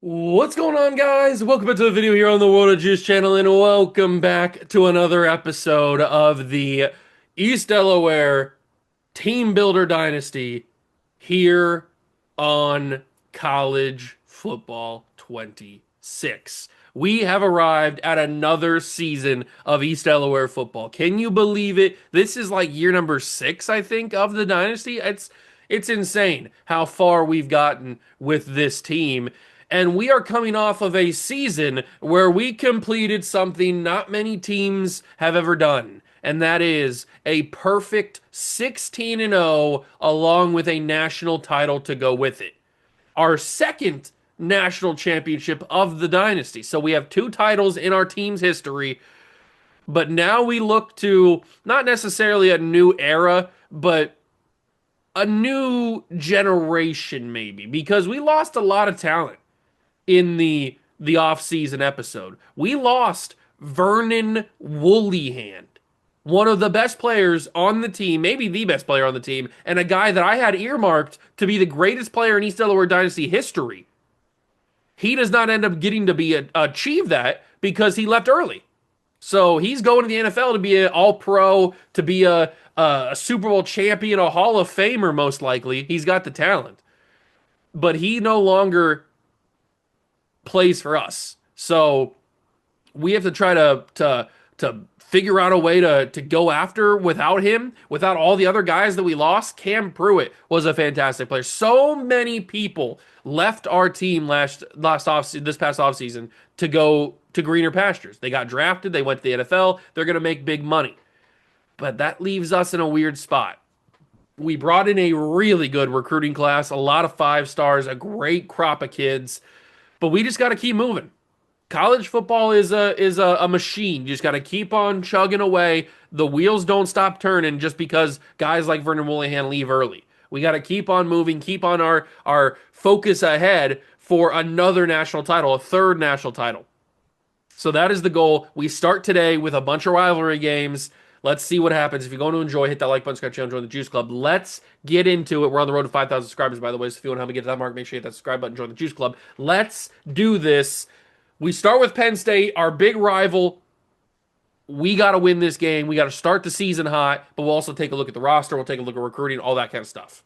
What's going on, guys? Welcome back to the video here on the World of Juice channel, and welcome back to another episode of the East Delaware Team Builder Dynasty here on College Football 26. We have arrived at another season of East Delaware football. Can you believe it? This is like year number 6, I think, of the Dynasty. It's insane how far we've gotten with this team. And we are coming off of a season where we completed something not many teams have ever done. And that is a perfect 16-0 along with a national title to go with it. Our second national championship of the dynasty. So we have 2 titles in our team's history, but now we look to not necessarily a new era, but a new generation maybe, because we lost a lot of talent in the off-season episode. We lost Vernon Woollyhand, one of the best players on the team, maybe the best player on the team, and a guy that I had earmarked to be the greatest player in East Delaware Dynasty history. He does not end up getting to be achieve that because he left early. So he's going to the NFL to be an All-Pro, to be a Super Bowl champion, a Hall of Famer most likely. He's got the talent, but he no longer plays for us. So we have to try to figure out a way to go after without him, without all the other guys that we lost. Cam Pruitt was a fantastic player. So many people left our team this past offseason to go to greener pastures. They got drafted, they went to the NFL, they're going to make big money. But that leaves us in a weird spot. We brought in a really good recruiting class, a lot of 5 stars, a great crop of kids, but we just got to keep moving. College football is a machine. You just got to keep on chugging away. The wheels don't stop turning just because guys like Vernon Woollyhan leave early. We got to keep on moving, keep on our focus ahead for another national title, a third national title. So that is the goal. We start today with a bunch of rivalry games. Let's see what happens. If you're going to enjoy, hit that like button, subscribe channel, join the Juice Club. Let's get into it. We're on the road to 5,000 subscribers, by the way. So if you want to help me get to that mark, make sure you hit that subscribe button, join the Juice Club. Let's do this. We start with Penn State, our big rival. We got to win this game. We got to start the season hot, but we'll also take a look at the roster. We'll take a look at recruiting, all that kind of stuff.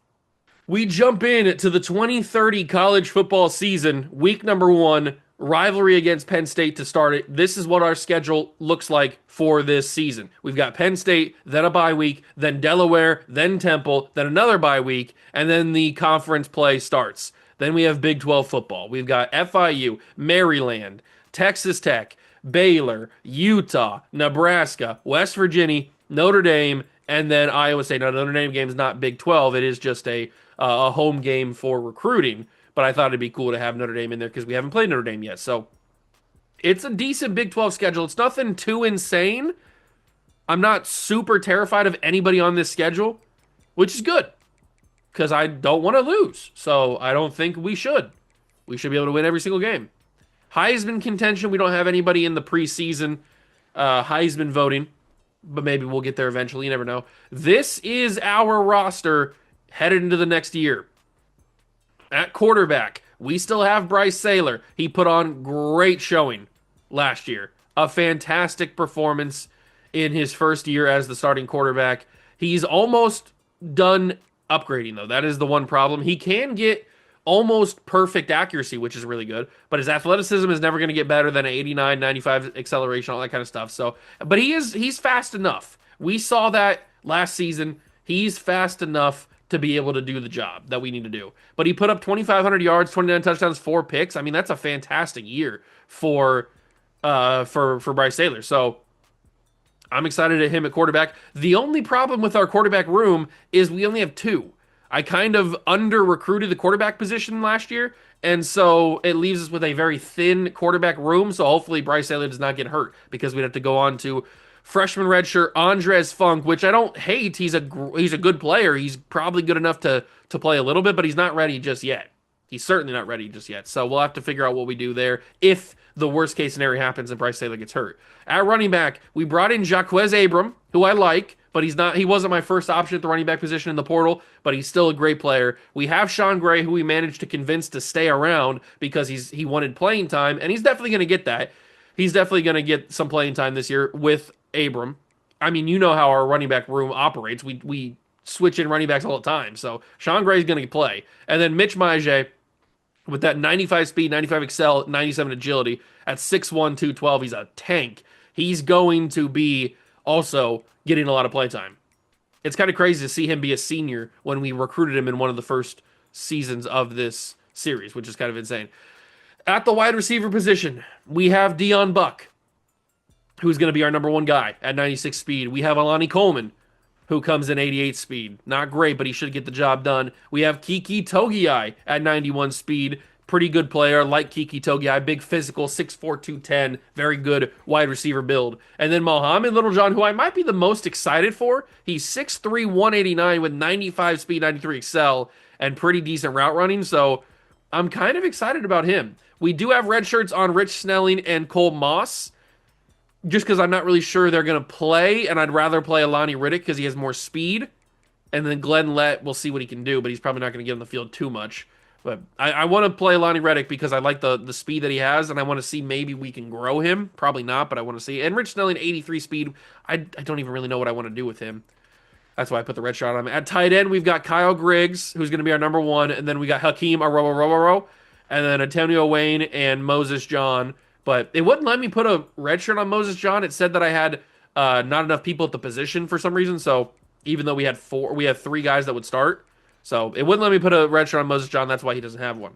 We jump in to the 2030 college football season, week number 1, rivalry against Penn State to start it. This is what our schedule looks like for this season. We've got Penn State, then a bye week, then Delaware, then Temple, then another bye week, and then the conference play starts. Then we have Big 12 football. We've got FIU, Maryland, Texas Tech, Baylor, Utah, Nebraska, West Virginia, Notre Dame, and then Iowa State. Now, Notre Dame game is not Big 12. It is just a home game for recruiting. But I thought it'd be cool to have Notre Dame in there because we haven't played Notre Dame yet. So it's a decent Big 12 schedule. It's nothing too insane. I'm not super terrified of anybody on this schedule, which is good because I don't want to lose. So I don't think we should. We should be able to win every single game. Heisman contention, we don't have anybody in the preseason Heisman voting, but maybe we'll get there eventually. You never know. This is our roster headed into the next year. At quarterback, we still have Bryce Saylor. He put on great showing last year. A fantastic performance in his first year as the starting quarterback. He's almost done upgrading, though. That is the one problem. He can get almost perfect accuracy, which is really good, but his athleticism is never going to get better than an 89, 95 acceleration, all that kind of stuff. So, but he's fast enough. We saw that last season. He's fast enough to be able to do the job that we need to do. But he put up 2,500 yards, 29 touchdowns, 4 picks. I mean, that's a fantastic year for Bryce Saylor. So I'm excited at him at quarterback. The only problem with our quarterback room is we only have 2. I kind of under-recruited the quarterback position last year, and so it leaves us with a very thin quarterback room, so hopefully Bryce Saylor does not get hurt, because we'd have to go on to freshman redshirt Andres Funk, which I don't hate. He's a good player. He's probably good enough to play a little bit, but he's not ready just yet. He's certainly not ready just yet, so we'll have to figure out what we do there if the worst-case scenario happens and Bryce Saylor gets hurt. At running back, we brought in Jaquez Abram, who I like, but he's not. He wasn't my first option at the running back position in the portal, but he's still a great player. We have Sean Gray, who we managed to convince to stay around because he wanted playing time, and he's definitely going to get that. He's definitely going to get some playing time this year with Abram. I mean, you know how our running back room operates. We switch in running backs all the time. So Sean Gray's going to play, and then Mitch Maje with that 95 speed, 95 excel, 97 agility at 6'1", 212. He's a tank. He's going to be also getting a lot of play time. It's kind of crazy to see him be a senior when we recruited him in one of the first seasons of this series, which is kind of insane. At the wide receiver position, we have Dion Buck, who's going to be our number one guy at 96 speed. We have Alani Coleman, who comes in 88 speed. Not great, but he should get the job done. We have Kiki Togiai at 91 speed. Pretty good player, like Kiki Togiai. Big physical, 6'4", 210. Very good wide receiver build. And then Mohamed Littlejohn, who I might be the most excited for. He's 6'3", 189 with 95 speed, 93 excel, and pretty decent route running. So I'm kind of excited about him. We do have red shirts on Rich Snelling and Cole Moss, just because I'm not really sure they're going to play, and I'd rather play Alani Riddick because he has more speed. And then Glenn Lett, we'll see what he can do, but he's probably not going to get on the field too much. But I want to play Alani Riddick because I like the speed that he has, and I want to see maybe we can grow him. Probably not, but I want to see. And Rich Snelling, 83 speed, I don't even really know what I want to do with him. That's why I put the red shirt on him. At tight end, we've got Kyle Griggs, who's going to be our number one, and then we got Hakeem Arroyo, and then Antonio Wayne and Moses John. But it wouldn't let me put a red shirt on Moses John. It said that I had not enough people at the position for some reason. So even though we had three guys that would start. So it wouldn't let me put a red shirt on Moses John. That's why he doesn't have one.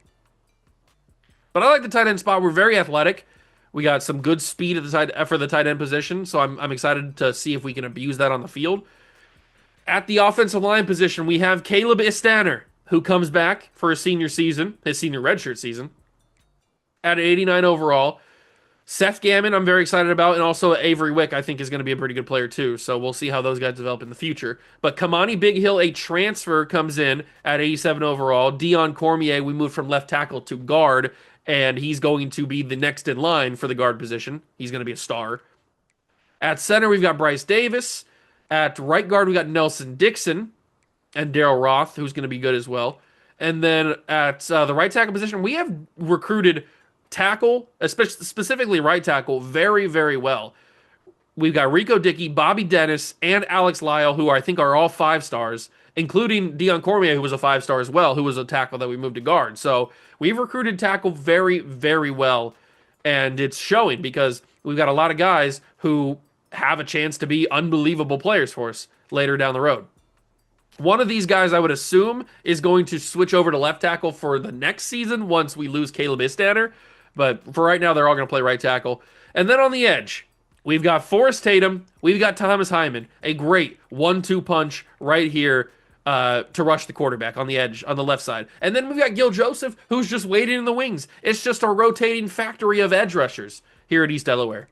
But I like the tight end spot. We're very athletic. We got some good speed for the tight end position. So I'm excited to see if we can abuse that on the field. At the offensive line position, we have Caleb Istaner, who comes back for his senior season, his senior redshirt season, at 89 overall. Seth Gammon, I'm very excited about, and also Avery Wick, I think, is going to be a pretty good player too. So we'll see how those guys develop in the future. But Kamani Big Hill, a transfer, comes in at 87 overall. Dion Cormier, we moved from left tackle to guard, and he's going to be the next in line for the guard position. He's going to be a star. At center, we've got Bryce Davis. At right guard, we got Nelson Dixon and Daryl Roth, who's going to be good as well. And then at the right tackle position, we have recruited tackle, especially specifically right tackle, very, very well. We've got Rico Dickey, Bobby Dennis, and Alex Lyle, who I think are all 5 stars, including Dion Cormier, who was a 5-star as well, who was a tackle that we moved to guard. So we've recruited tackle very, very well, and it's showing because we've got a lot of guys who have a chance to be unbelievable players for us later down the road. One of these guys, I would assume, is going to switch over to left tackle for the next season once we lose Caleb Istaner. But for right now, they're all going to play right tackle. And then on the edge, we've got Forrest Tatum. We've got Thomas Hyman. A great 1-2 punch right here to rush the quarterback on the edge, on the left side. And then we've got Gil Joseph, who's just waiting in the wings. It's just a rotating factory of edge rushers here at East Delaware.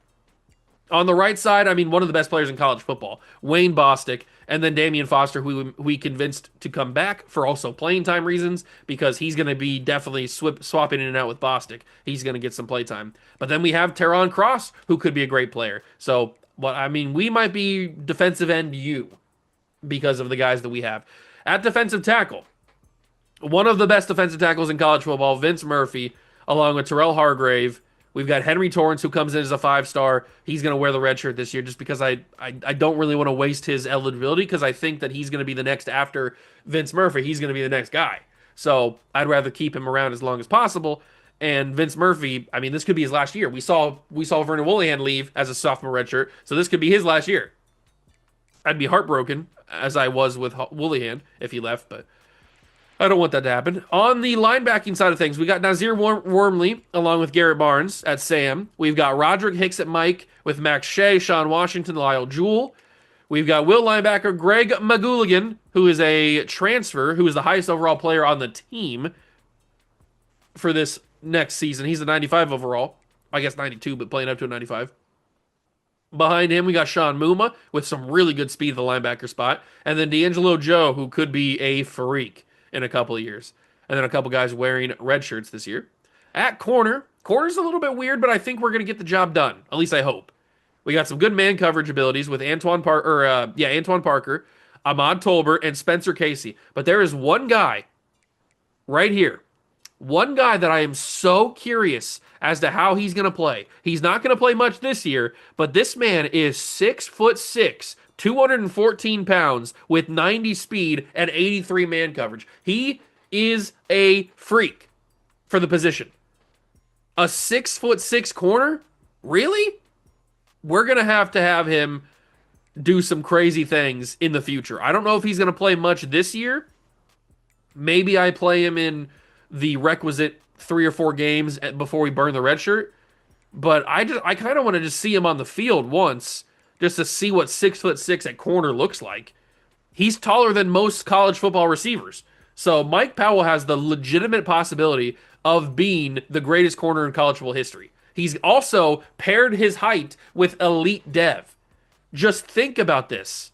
On the right side, I mean, one of the best players in college football, Wayne Bostic, and then Damian Foster, who we convinced to come back for also playing time reasons, because he's going to be definitely swapping in and out with Bostic. He's going to get some play time. But then we have Teron Cross, who could be a great player. So, we might be defensive end U because of the guys that we have. At defensive tackle, one of the best defensive tackles in college football, Vince Murphy, along with Terrell Hargrave. We've got Henry Torrance, who comes in as a 5-star. He's going to wear the red shirt this year just because I don't really want to waste his eligibility because I think that he's going to be the next after Vince Murphy. He's going to be the next guy. So I'd rather keep him around as long as possible. And Vince Murphy, I mean, this could be his last year. We saw Vernon Woolehan leave as a sophomore redshirt, so this could be his last year. I'd be heartbroken, as I was with Woolehan if he left, but I don't want that to happen. On the linebacking side of things, we got Nazir Wormley along with Garrett Barnes at Sam. We've got Roderick Hicks at Mike with Max Shea, Sean Washington, Lyle Jewell. We've got Will linebacker Greg Magooligan, who is a transfer, who is the highest overall player on the team for this next season. He's a 95 overall. I guess 92, but playing up to a 95. Behind him, we got Sean Muma with some really good speed at the linebacker spot. And then D'Angelo Joe, who could be a freak in a couple of years. And then a couple guys wearing red shirts this year. At corner's a little bit weird, but I think we're going to get the job done. At least I hope. We got some good man coverage abilities with Antoine Parker, Ahmad Tolbert, and Spencer Casey. But there is one guy right here, one guy that I am so curious as to how he's going to play. He's not going to play much this year, but this man is 6'6", 214 pounds with 90 speed and 83 man coverage. He is a freak for the position. A 6'6" corner? Really? We're going to have him do some crazy things in the future. I don't know if he's going to play much this year. Maybe I play him in the requisite 3 or 4 games before we burn the red shirt. But I kind of want to just see him on the field once just to see what 6'6" at corner looks like. He's taller than most college football receivers. So Mike Powell has the legitimate possibility of being the greatest corner in college football history. He's also paired his height with elite dev. Just think about this.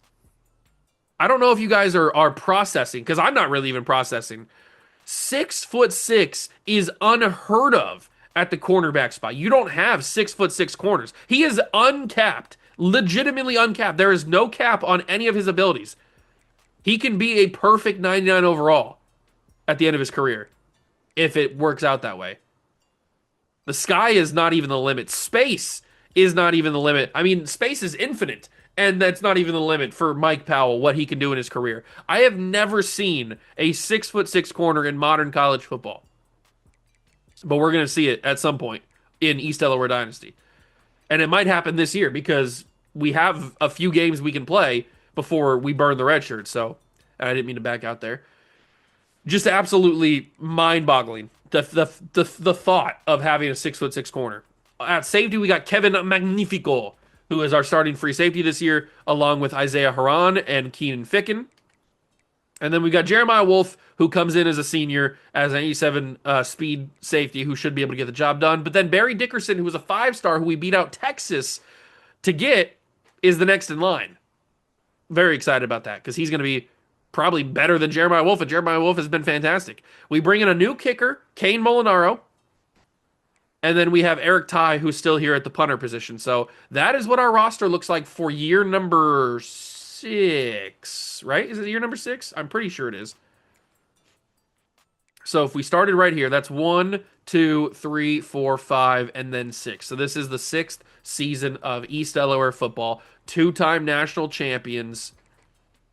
I don't know if you guys are processing, because I'm not really even processing. 6'6" is unheard of at the cornerback spot. You don't have 6'6" corners. He is uncapped, legitimately uncapped. There is no cap on any of his abilities. He can be a perfect 99 overall at the end of his career if it works out that way. The sky is not even the limit. Space is not even the limit. I mean, space is infinite, and that's not even the limit for Mike Powell, what he can do in his career. I have never seen a 6'6" corner in modern college football. But we're going to see it at some point in East Delaware Dynasty. And it might happen this year because we have a few games we can play before we burn the red shirt. So I didn't mean to back out there. Just absolutely mind-boggling. The thought of having a 6'6" corner. At safety, we got Kevin Magnifico, who is our starting free safety this year, along with Isaiah Haran and Keenan Ficken. And then we got Jeremiah Wolf, who comes in as a senior, as an 87 speed safety, who should be able to get the job done. But then Barry Dickerson, who was a 5-star, who we beat out Texas to get, is the next in line. Very excited about that, because he's going to be probably better than Jeremiah Wolf, and Jeremiah Wolf has been fantastic. We bring in a new kicker, Kane Molinaro, and then we have Eric Ty, who's still here at the punter position. So that is what our roster looks like for year number 6, right? Is it year number 6? I'm pretty sure it is. So if we started right here, that's 1, 2, 3, 4, 5, and then 6. So this is the 6th season of East Delaware football. 2-time national champions.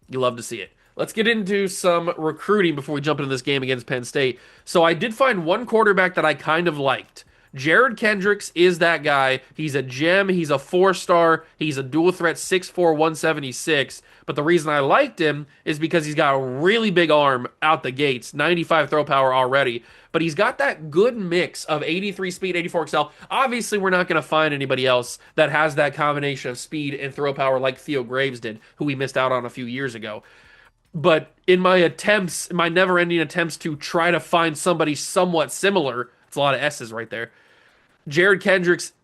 You love to see it. Let's get into some recruiting before we jump into this game against Penn State. So I did find one quarterback that I kind of liked. Jared Kendricks is that guy. He's a gem. He's a 4-star. He's a dual threat 6'4", 176. But the reason I liked him is because he's got a really big arm out the gates, 95 throw power already. But he's got that good mix of 83 speed, 84 excel. Obviously, we're not going to find anybody else that has that combination of speed and throw power like Theo Graves did, who we missed out on a few years ago. But in my attempts, my never-ending attempts to try to find somebody somewhat similar, it's a lot of S's right there, Jared Kendricks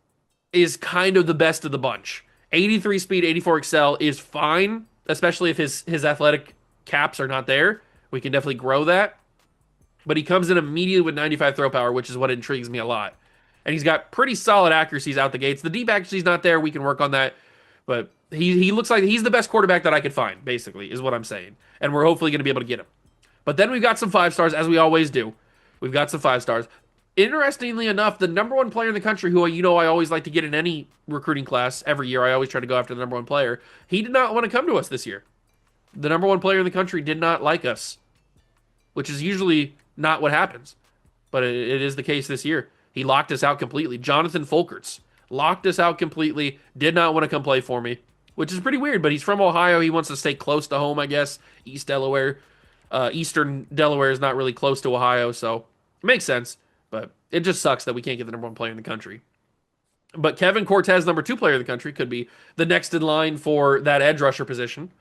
is kind of the best of the bunch. 83 speed, 84 excel is fine, especially if his athletic caps are not there. We can definitely grow that. But he comes in immediately with 95 throw power, which is what intrigues me a lot. And he's got pretty solid accuracies out the gates. The deep accuracy is not there. We can work on that. But he looks like he's the best quarterback that I could find, basically, is what I'm saying. And we're hopefully going to be able to get him. But then we've got some 5-stars, as we always do. We've got some 5-stars. Interestingly enough, the number 1 player in the country, who I always like to get in any recruiting class every year, I always try to go after the number 1 player, he did not want to come to us this year. The number 1 player in the country did not like us, which is usually not what happens. But it is the case this year. He locked us out completely. Jonathan Folkerts locked us out completely, did not want to come play for me, which is pretty weird, but he's from Ohio. He wants to stay close to home, I guess. East Delaware. Eastern Delaware is not really close to Ohio, so it makes sense. But it just sucks that we can't get the number 1 player in the country. But Kevin Cortez, number 2 player in the country, could be the next in line for that edge rusher position.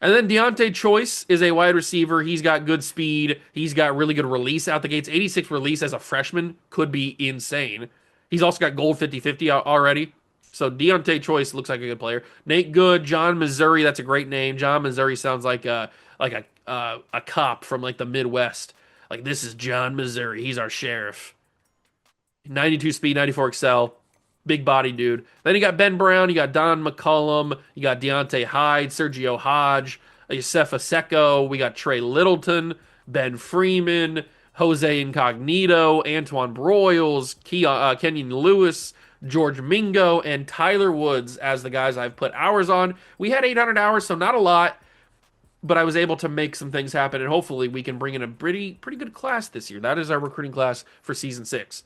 And then Deontay Choice is a wide receiver. He's got good speed. He's got really good release out the gates. 86 release as a freshman could be insane. He's also got gold 50-50 already. So Deontay Choice looks like a good player. Nate Good, John Missouri, that's a great name. John Missouri sounds like a cop from like the Midwest. Like, this is John Missouri. He's our sheriff. 92 speed, 94 excel. Big body dude. Then you got Ben Brown, you got Don McCullum, you got Deontay Hyde, Sergio Hodge, Yosefa Secco, we got Trey Littleton, Ben Freeman, Jose Incognito, Antoine Broyles, Kenyon Lewis, George Mingo, and Tyler Woods as the guys I've put hours on. We had 800 hours, so not a lot, but I was able to make some things happen, and hopefully we can bring in a pretty good class this year. That is our recruiting class for season 6.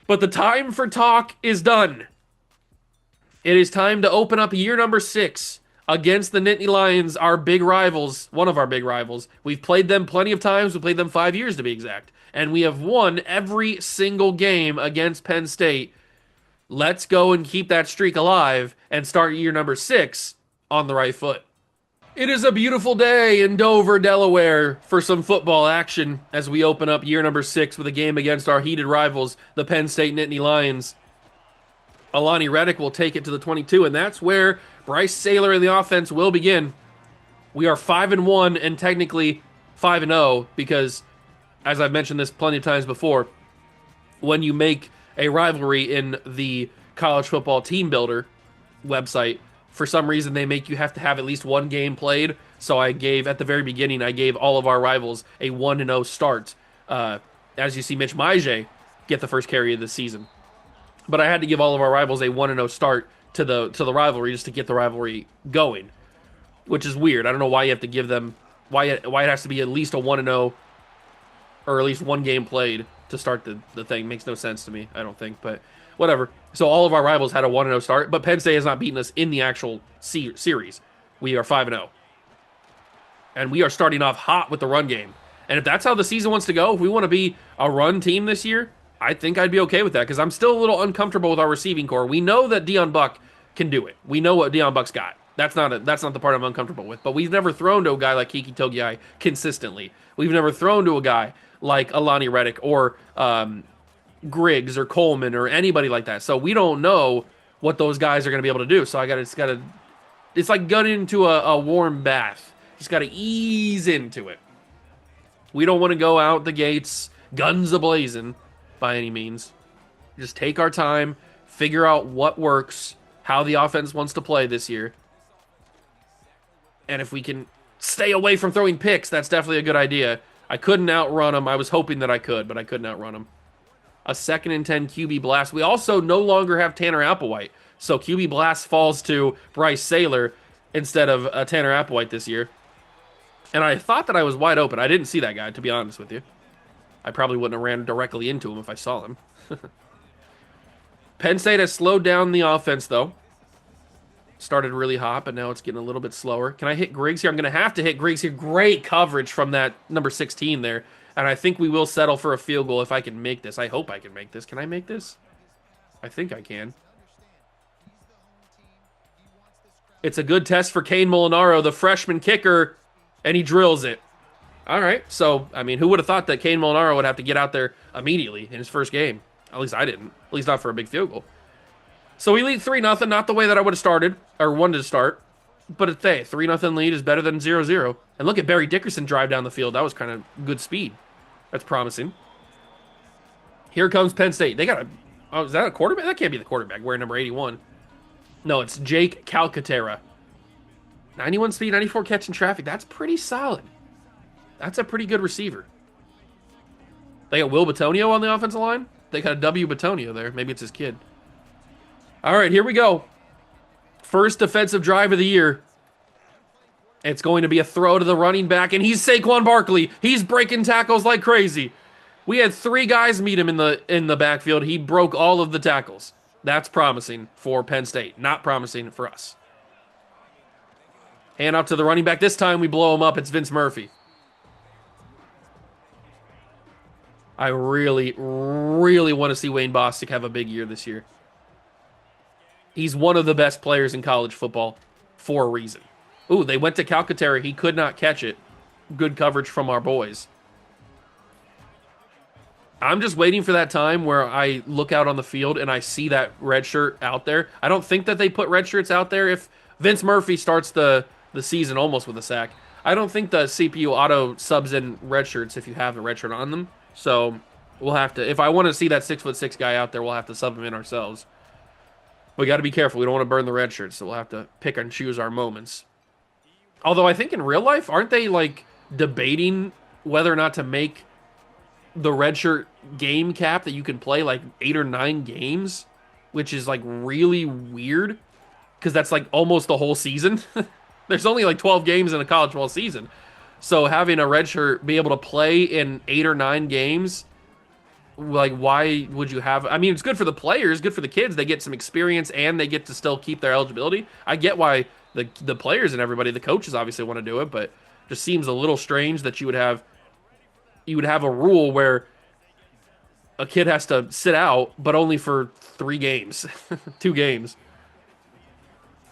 But the time for talk is done. It is time to open up year number 6 against the Nittany Lions, our big rivals, one of our big rivals. We've played them plenty of times. We played them 5 years to be exact. And we have won every single game against Penn State. Let's go and keep that streak alive and start year number 6 on the right foot. It is a beautiful day in Dover, Delaware for some football action as we open up year number 6 with a game against our heated rivals, the Penn State Nittany Lions. Alani Reddick will take it to the 22, and that's where Bryce Saylor in the offense will begin. We are 5-1 and technically 5-0 because, as I've mentioned this plenty of times before, when you make a rivalry in the college football team builder website, for some reason they make you have to have at least one game played. So I gave, at the very beginning, I gave all of our rivals a 1-0 start. As you see Mitch Maije get the first carry of the season. But I had to give all of our rivals a 1-0 start to the rivalry just to get the rivalry going, which is weird. I don't know why you have to give them, why it has to be at least a 1-0 or at least one game played to start the thing. Makes no sense to me, I don't think, but whatever. So all of our rivals had a 1-0 start, but Penn State has not beaten us in the actual series. We are 5-0. And we are starting off hot with the run game. And if that's how the season wants to go, if we want to be a run team this year, I think I'd be okay with that because I'm still a little uncomfortable with our receiving core. We know that Deion Buck can do it. We know what Deion Buck's got. That's not the part I'm uncomfortable with. But we've never thrown to a guy like Kiki Togiai consistently. We've never thrown to a guy like Alani Reddick or Griggs or Coleman or anybody like that. So we don't know what those guys are going to be able to do. So it's like getting into a warm bath. Just got to ease into it. We don't want to go out the gates guns a-blazing by any means. Just take our time, figure out what works, how the offense wants to play this year. And if we can stay away from throwing picks, that's definitely a good idea. I couldn't outrun them. I was hoping that I could, but I couldn't outrun them. A 2nd and 10 QB blast. We also no longer have Tanner Applewhite. So QB blast falls to Bryce Saylor instead of Tanner Applewhite this year. And I thought that I was wide open. I didn't see that guy, to be honest with you. I probably wouldn't have ran directly into him if I saw him. Penn State has slowed down the offense, though. Started really hot, but now it's getting a little bit slower. Can I hit Griggs here? I'm going to have to hit Griggs here. Great coverage from that number 16 there. And I think we will settle for a field goal if I can make this. I hope I can make this. Can I make this? I think I can. It's a good test for Kane Molinaro, the freshman kicker, and he drills it. All right. So, I mean, who would have thought that Kane Molinaro would have to get out there immediately in his first game? At least I didn't. At least not for a big field goal. So we lead 3-0, not the way that I would have started, or wanted to start. But it's 3-0 lead is better than 0-0. And look at Barry Dickerson drive down the field. That was kind of good speed. That's promising. Here comes Penn State. They got a... Oh, is that a quarterback? That can't be the quarterback wearing number 81. No, it's Jake Calcaterra. 91 speed, 94 catch in traffic. That's pretty solid. That's a pretty good receiver. They got Will Batonio on the offensive line. They got a W. Batonio there. Maybe it's his kid. All right, here we go. First defensive drive of the year. It's going to be a throw to the running back, and he's Saquon Barkley. He's breaking tackles like crazy. We had 3 guys meet him in the backfield. He broke all of the tackles. That's promising for Penn State. Not promising for us. Hand off to the running back. This time we blow him up. It's Vince Murphy. I really, really want to see Wayne Bostic have a big year this year. He's one of the best players in college football for a reason. Ooh, they went to Calcaterra. He could not catch it. Good coverage from our boys. I'm just waiting for that time where I look out on the field and I see that red shirt out there. I don't think that they put red shirts out there if Vince Murphy starts the season almost with a sack. I don't think the CPU auto subs in red shirts if you have a red shirt on them. So we'll have to, if I want to see that 6'6" guy out there, we'll have to sub him in ourselves. We got to be careful. We don't want to burn the red shirts, so we'll have to pick and choose our moments. Although I think in real life, aren't they like debating whether or not to make the red shirt game cap that you can play like 8 or 9 games, which is like really weird because that's like almost the whole season. There's only like 12 games in a college football season. So having a red shirt be able to play in 8 or 9 games, like why would you have? I mean, it's good for the players, good for the kids. They get some experience and they get to still keep their eligibility. I get why the players and everybody, the coaches obviously want to do it, but it just seems a little strange that you would have a rule where a kid has to sit out, but only for 3 games, 2 games.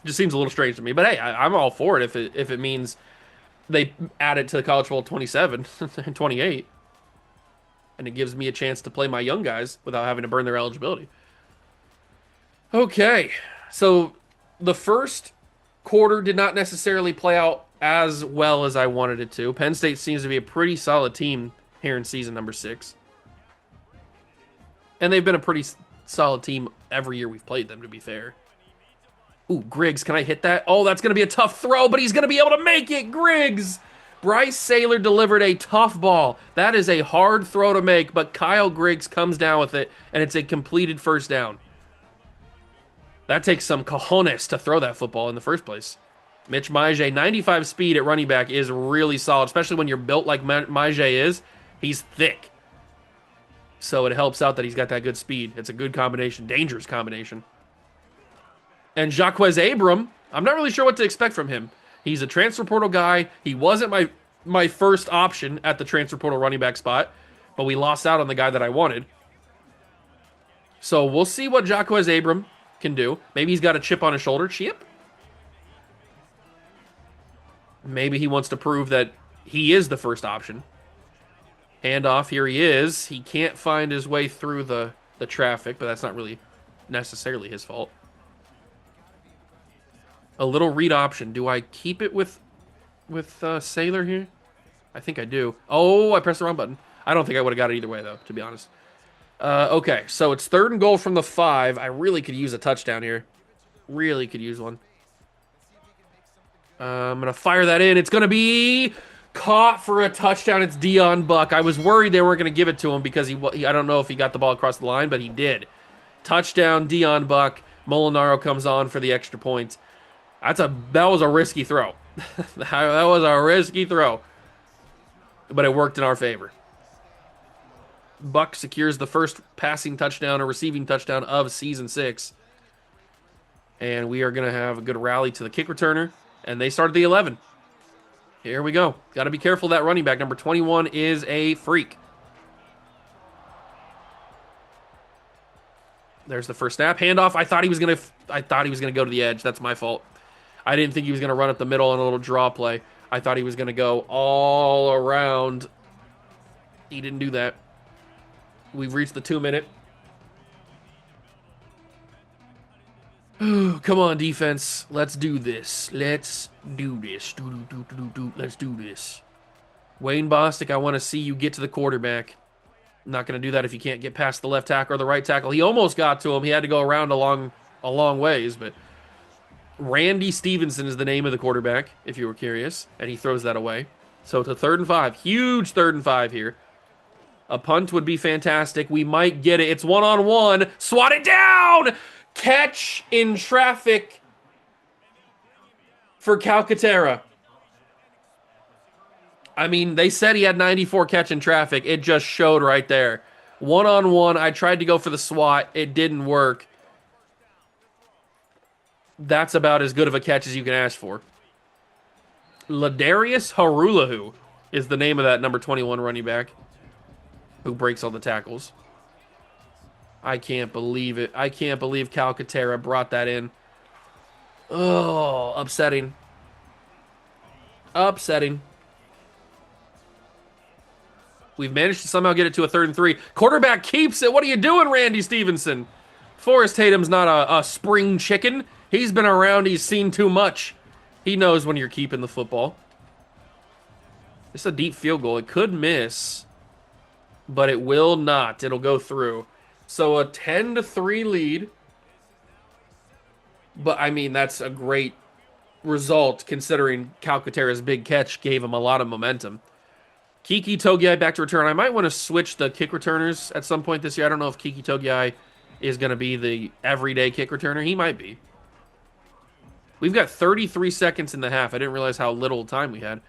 Just seems a little strange to me. But hey, I'm all for it if it means they add it to the college football 27 and 28. And it gives me a chance to play my young guys without having to burn their eligibility. Okay, so the first quarter did not necessarily play out as well as I wanted it to. Penn State seems to be a pretty solid team here in season number 6. And they've been a pretty solid team every year we've played them, to be fair. Ooh, Griggs, can I hit that? Oh, that's going to be a tough throw, but he's going to be able to make it. Griggs! Bryce Saylor delivered a tough ball. That is a hard throw to make, but Kyle Griggs comes down with it, and it's a completed first down. That takes some cojones to throw that football in the first place. Mitch Maije, 95 speed at running back is really solid, especially when you're built like Maije is. He's thick. So it helps out that he's got that good speed. It's a good combination, dangerous combination. And Jaquez Abram, I'm not really sure what to expect from him. He's a transfer portal guy. He wasn't my first option at the transfer portal running back spot, but we lost out on the guy that I wanted. So we'll see what Jaquez Abram can do. Maybe he's got a chip on his shoulder. Chip? Maybe he wants to prove that he is the first option. Handoff, here he is. He can't find his way through the traffic, but that's not really necessarily his fault. A little read option. Do I keep it with Saylor here? I think I do. Oh, I pressed the wrong button. I don't think I would have got it either way, though, to be honest. Okay, so it's 3rd and goal from the 5. I really could use a touchdown here. Really could use one. I'm going to fire that in. It's going to be caught for a touchdown. It's Dion Buck. I was worried they weren't going to give it to him because I don't know if he got the ball across the line, but he did. Touchdown, Dion Buck. Molinaro comes on for the extra point. That was a risky throw. That was a risky throw. But it worked in our favor. Buck secures the first passing touchdown or receiving touchdown of season 6. And we are going to have a good rally to the kick returner. And they started the 11. Here we go. Got to be careful of that running back. Number 21 is a freak. There's the first snap. Handoff. I thought he was going to go to the edge. That's my fault. I didn't think he was going to run up the middle on a little draw play. I thought he was going to go all around. He didn't do that. We've reached the 2-minute. Come on, defense. Let's do this. Let's do this. Let's do this. Wayne Bostic, I want to see you get to the quarterback. I'm not going to do that if you can't get past the left tackle or the right tackle. He almost got to him. He had to go around a long ways, but Randy Stevenson is the name of the quarterback, if you were curious, and he throws that away. So it's a 3rd and 5. Huge 3rd and 5 here. A punt would be fantastic. We might get it. It's one-on-one. Swat it down! Catch in traffic for Calcaterra. I mean, they said he had 94 catch in traffic. It just showed right there. One-on-one. I tried to go for the swat. It didn't work. That's about as good of a catch as you can ask for. Ladarius Harulahu is the name of that number 21 running back who breaks all the tackles. I can't believe it. I can't believe Calcaterra brought that in. Oh, upsetting. Upsetting. We've managed to somehow get it to a 3rd and 3. Quarterback keeps it. What are you doing, Randy Stevenson? Forrest Tatum's not a spring chicken. He's been around. He's seen too much. He knows when you're keeping the football. It's a deep field goal. It could miss, but it will not. It'll go through. So a 10-3 lead. But I mean, that's a great result considering Calcaterra's big catch gave him a lot of momentum. Kiki Togiai back to return. I might want to switch the kick returners at some point this year. I don't know if Kiki Togiai is going to be the everyday kick returner. He might be. We've got 33 seconds in the half. I didn't realize how little time we had.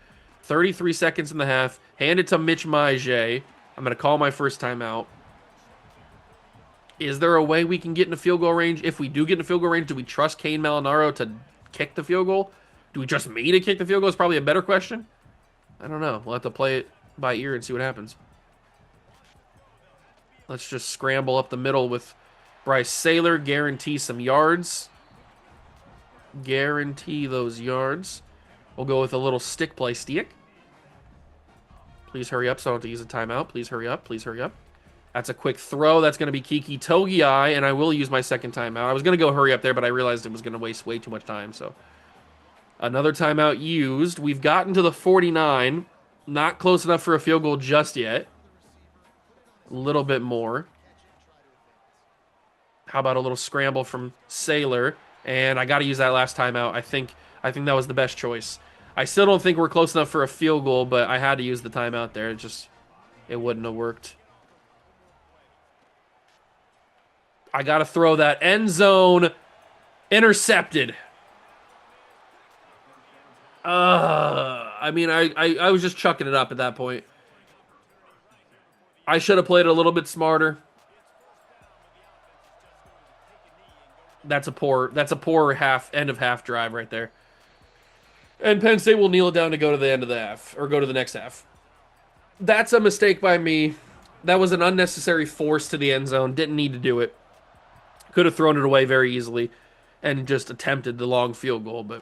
33 seconds in the half. Hand it to Mitch Maije. I'm going to call my first timeout. Is there a way we can get into field goal range? If we do get into field goal range, do we trust Kane Malinaro to kick the field goal? Do we trust me to kick the field goal? Is probably a better question. I don't know. We'll have to play it by ear and see what happens. Let's just scramble up the middle with Bryce Saylor. Guarantee some yards. Guarantee those yards. We'll go with a little stick play stick. Please hurry up so I don't have to use a timeout. Please hurry up. Please hurry up. That's a quick throw. That's going to be Kiki Togiai, and I will use my second timeout. I was going to go hurry up there, but I realized it was going to waste way too much time, so. Another timeout used. We've gotten to the 49. Not close enough for a field goal just yet. A little bit more. How about a little scramble from Saylor? And I got to use that last timeout. I think that was the best choice. I still don't think we're close enough for a field goal, but I had to use the timeout there. It wouldn't have worked. I got to throw that end zone. Intercepted. I mean, I was just chucking it up at that point. I should have played it a little bit smarter. That's a poor end of half drive right there. And Penn State will kneel it down to go to the end of the half, or go to the next half. That's a mistake by me. That was an unnecessary force to the end zone. Didn't need to do it. Could have thrown it away very easily and just attempted the long field goal, but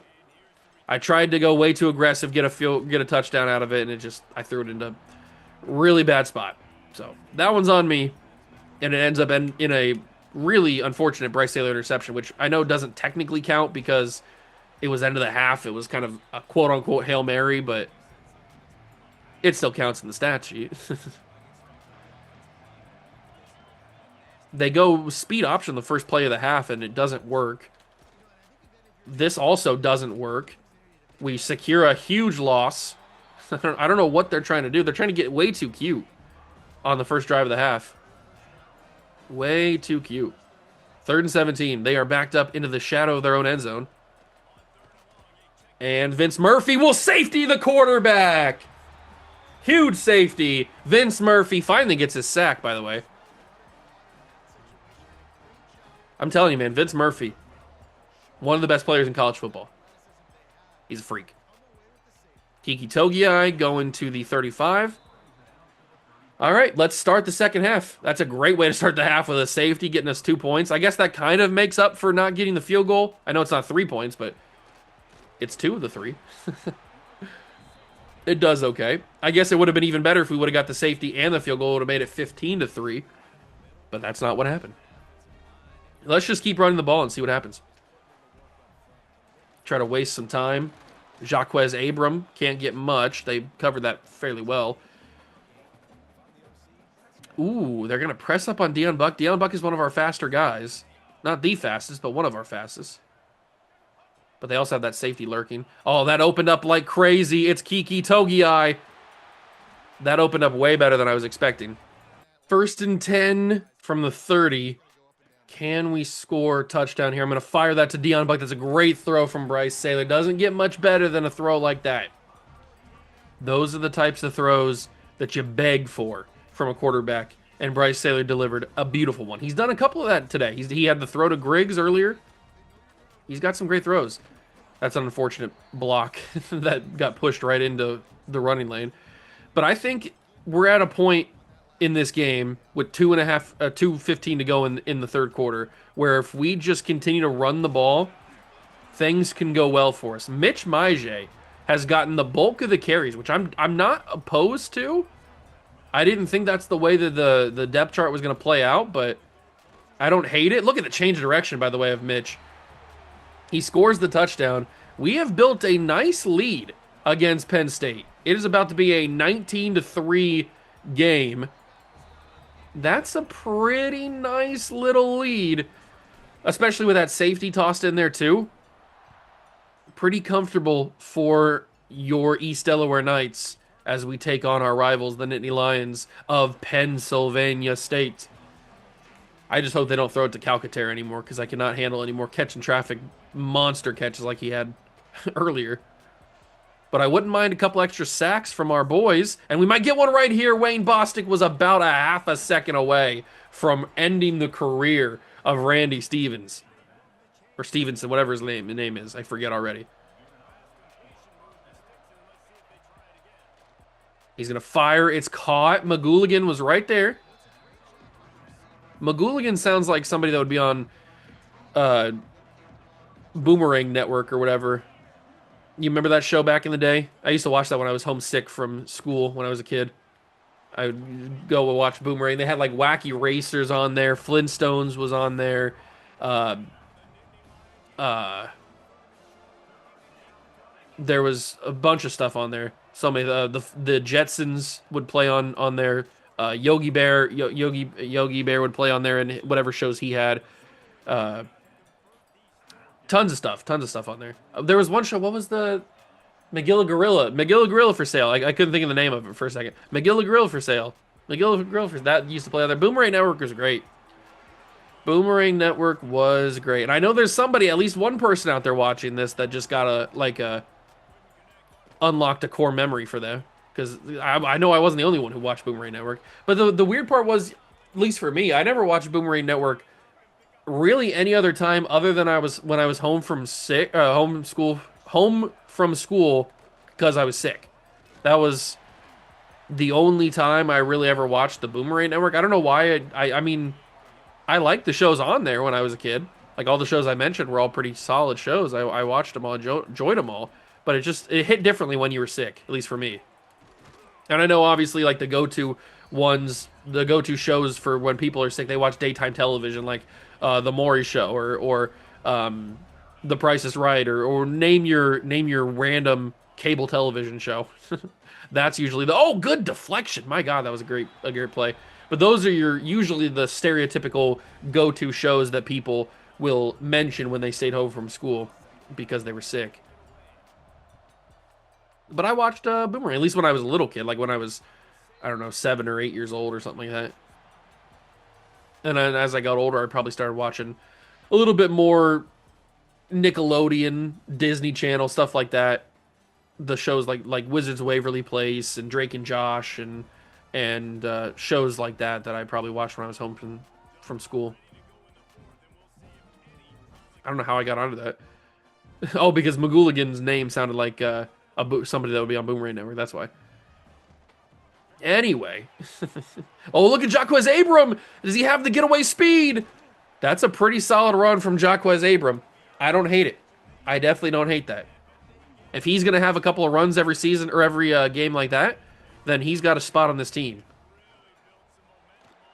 I tried to go way too aggressive, get a touchdown out of it, and I threw it into a really bad spot. So that one's on me, and it ends up in a really unfortunate Bryce Taylor interception, which I know doesn't technically count because it was end of the half. It was kind of a quote-unquote Hail Mary, but it still counts in the stat sheet. They go speed option the first play of the half, and it doesn't work. This also doesn't work. We secure a huge loss. I don't know what they're trying to do. They're trying to get way too cute on the first drive of the half. Way too cute. 3rd and 17. They are backed up into the shadow of their own end zone. And Vince Murphy will safety the quarterback. Huge safety. Vince Murphy finally gets his sack, by the way. I'm telling you, man, Vince Murphy, one of the best players in college football. He's a freak. Kiki Togiai going to the 35. All right, let's start the second half. That's a great way to start the half with a safety, getting us 2 points. I guess that kind of makes up for not getting the field goal. I know it's not 3 points, but it's 2 of the 3. It does okay. I guess it would have been even better if we would have got the safety and the field goal. It would have made it 15-3, but that's not what happened. Let's just keep running the ball and see what happens. Try to waste some time. Jaquez Abram can't get much. They covered that fairly well. Ooh, they're going to press up on Deion Buck. Deion Buck is one of our faster guys. Not the fastest, but one of our fastest. But they also have that safety lurking. Oh, that opened up like crazy. It's Kiki Togiai. That opened up way better than I was expecting. 1st and 10 from the 30. Can we score a touchdown here? I'm going to fire that to Deion Buck. That's a great throw from Bryce Saylor. Doesn't get much better than a throw like that. Those are the types of throws that you beg for from a quarterback, and Bryce Saylor delivered a beautiful one. He's done a couple of that today. He had the throw to Griggs earlier. He's got some great throws. That's an unfortunate block that got pushed right into the running lane. But I think we're at a point in this game with 2:15 to go in the third quarter, where if we just continue to run the ball, things can go well for us. Mitch Maije has gotten the bulk of the carries, which I'm not opposed to. I didn't think that's the way that the depth chart was going to play out, but I don't hate it. Look at the change of direction, by the way, of Mitch. He scores the touchdown. We have built a nice lead against Penn State. It is about to be a 19-3 game. That's a pretty nice little lead. especially with that safety tossed in there too. Pretty comfortable for your East Delaware Knights as we take on our rivals, the Nittany Lions of Pennsylvania State. I just hope they don't throw it to Calcaterra anymore because I cannot handle any more catching traffic monster catches like he had earlier. But I wouldn't mind a couple extra sacks from our boys. And we might get one right here. Wayne Bostic was about a half a second away from ending the career of Randy Stevens. Or Stevenson, whatever his name is. I forget already. He's going to fire. It's caught. McGooligan was right there. McGooligan sounds like somebody that would be on Boomerang Network or whatever. You remember that show back in the day? I used to watch that when I was homesick from school when I was a kid. I would go and watch Boomerang. They had like Wacky Racers on there. Flintstones was on there. There was a bunch of stuff on there. Some of the Jetsons would play on there. Yogi Bear would play on there, and whatever shows he had. Tons of stuff on there. There was one show. What was the McGilla Gorilla for sale? I couldn't think of the name of it for a second. McGilla Gorilla for sale. McGilla Gorilla for that used to play on there. Boomerang Network was great. Boomerang Network was great, and I know there's somebody, at least one person out there watching this that just got unlocked a core memory for them, because I know I wasn't the only one who watched Boomerang Network. But the weird part was, at least for me, I never watched Boomerang Network really any other time other than when I was home from from school because I was sick. That was the only time I really ever watched the Boomerang Network. I don't know why. I mean, I liked the shows on there when I was a kid. Like, all the shows I mentioned were all pretty solid shows. I watched them all, enjoyed them all. But it hit differently when you were sick, at least for me. And I know, obviously, like, the go-to shows for when people are sick, they watch daytime television, like The Maury Show or The Price is Right, or name your random cable television show. That's usually good deflection. My God, that was a great play. But those are usually the stereotypical go-to shows that people will mention when they stayed home from school because they were sick. But I watched Boomerang, at least when I was a little kid, like when I was, I don't know, 7 or 8 years old or something like that. And then as I got older, I probably started watching a little bit more Nickelodeon, Disney Channel, stuff like that. The shows like Wizards of Waverly Place and Drake and Josh and shows like that I probably watched when I was home from school. I don't know how I got onto that. Oh, because McGooligan's name sounded like somebody that would be on Boomerang Network. That's why. Anyway. Oh, look at Jaquez Abram. Does he have the getaway speed? That's a pretty solid run from Jaquez Abram. I don't hate it. I definitely don't hate that. If he's going to have a couple of runs every season or every game like that, then he's got a spot on this team.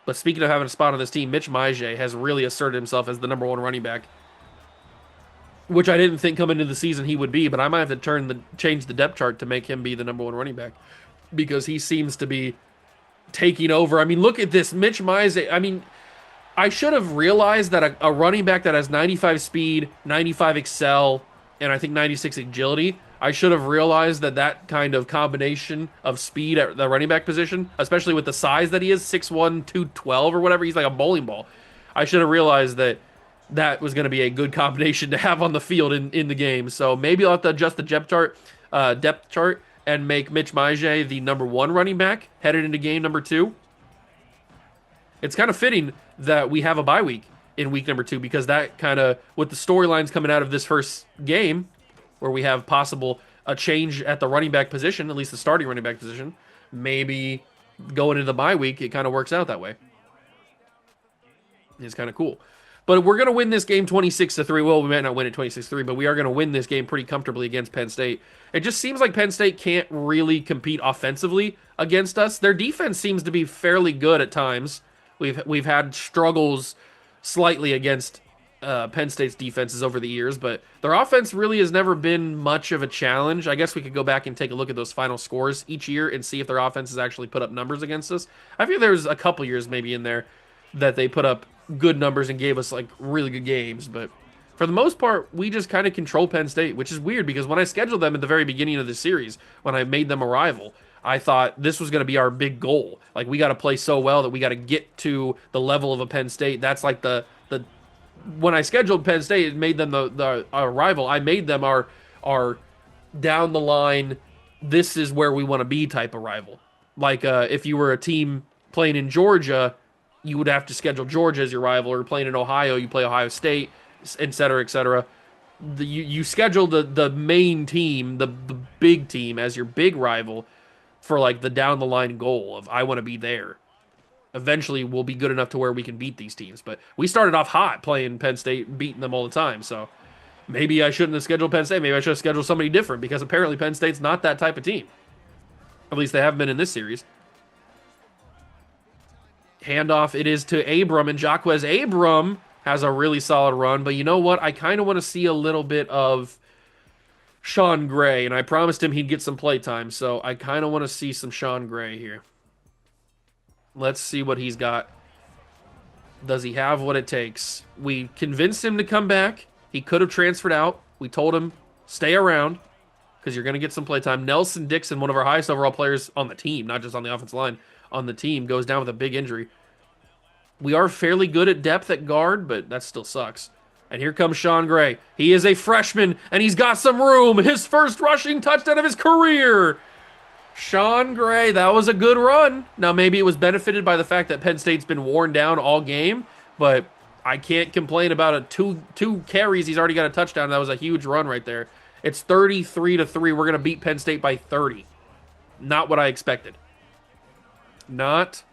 But speaking of having a spot on this team, Mitch Maije has really asserted himself as the #1 running back, which I didn't think coming into the season he would be, but I might have to change the depth chart to make him be the #1 running back, because he seems to be taking over. I mean, look at this, Mitch Maije. I mean, I should have realized that a running back that has 95 speed, 95 excel, and I think 96 agility, I should have realized that kind of combination of speed at the running back position, especially with the size that he is, 6'1", 212 or whatever, he's like a bowling ball. I should have realized that was going to be a good combination to have on the field in the game. So maybe I'll have to adjust the depth chart and make Mitch Maije the #1 running back headed into game #2. It's kind of fitting that we have a bye week in week #2, because that kind of, with the storylines coming out of this first game, where we have a change at the running back position, at least the starting running back position, maybe going into the bye week, it kind of works out that way. It's kind of cool. But we're going to win this game 26-3. Well, we might not win it 26-3, but we are going to win this game pretty comfortably against Penn State. It just seems like Penn State can't really compete offensively against us. Their defense seems to be fairly good at times. We've had struggles slightly against Penn State's defenses over the years, but their offense really has never been much of a challenge. I guess we could go back and take a look at those final scores each year and see if their offense has actually put up numbers against us. I feel there's a couple years maybe in there that they put up good numbers and gave us like really good games, but for the most part, we just kind of control Penn State, which is weird because when I scheduled them at the very beginning of the series, when I made them a rival, I thought this was going to be our big goal. Like we got to play so well that we got to get to the level of a Penn State. That's like the when I scheduled Penn State and made them the our rival, I made them our down the line. This is where we want to be type of rival. Like if you were a team playing in Georgia, you would have to schedule Georgia as your rival, or playing in Ohio, you play Ohio State, et cetera, et cetera. You schedule the main team, the big team, as your big rival for like the down the line goal of I want to be there. Eventually, we'll be good enough to where we can beat these teams. But we started off hot playing Penn State, beating them all the time. So maybe I shouldn't have scheduled Penn State. Maybe I should have scheduled somebody different because apparently Penn State's not that type of team. At least they haven't been in this series. Handoff it is to Abram, and Jaquez Abram has a really solid run. But you know what? I kind of want to see a little bit of Sean Gray, and I promised him he'd get some play time, so I kind of want to see some Sean Gray here. Let's see what he's got. Does he have what it takes? We convinced him to come back. He could have transferred out. We told him, stay around, because you're going to get some play time. Nelson Dixon, one of our highest overall players on the team, not just on the offensive line, on the team, goes down with a big injury. We are fairly good at depth at guard, but that still sucks. And here comes Sean Gray. He is a freshman, and he's got some room. His first rushing touchdown of his career. Sean Gray, that was a good run. Now, maybe it was benefited by the fact that Penn State's been worn down all game, but I can't complain about a two carries. He's already got a touchdown. That was a huge run right there. It's 33-3. We're going to beat Penn State by 30. Not what I expected. Not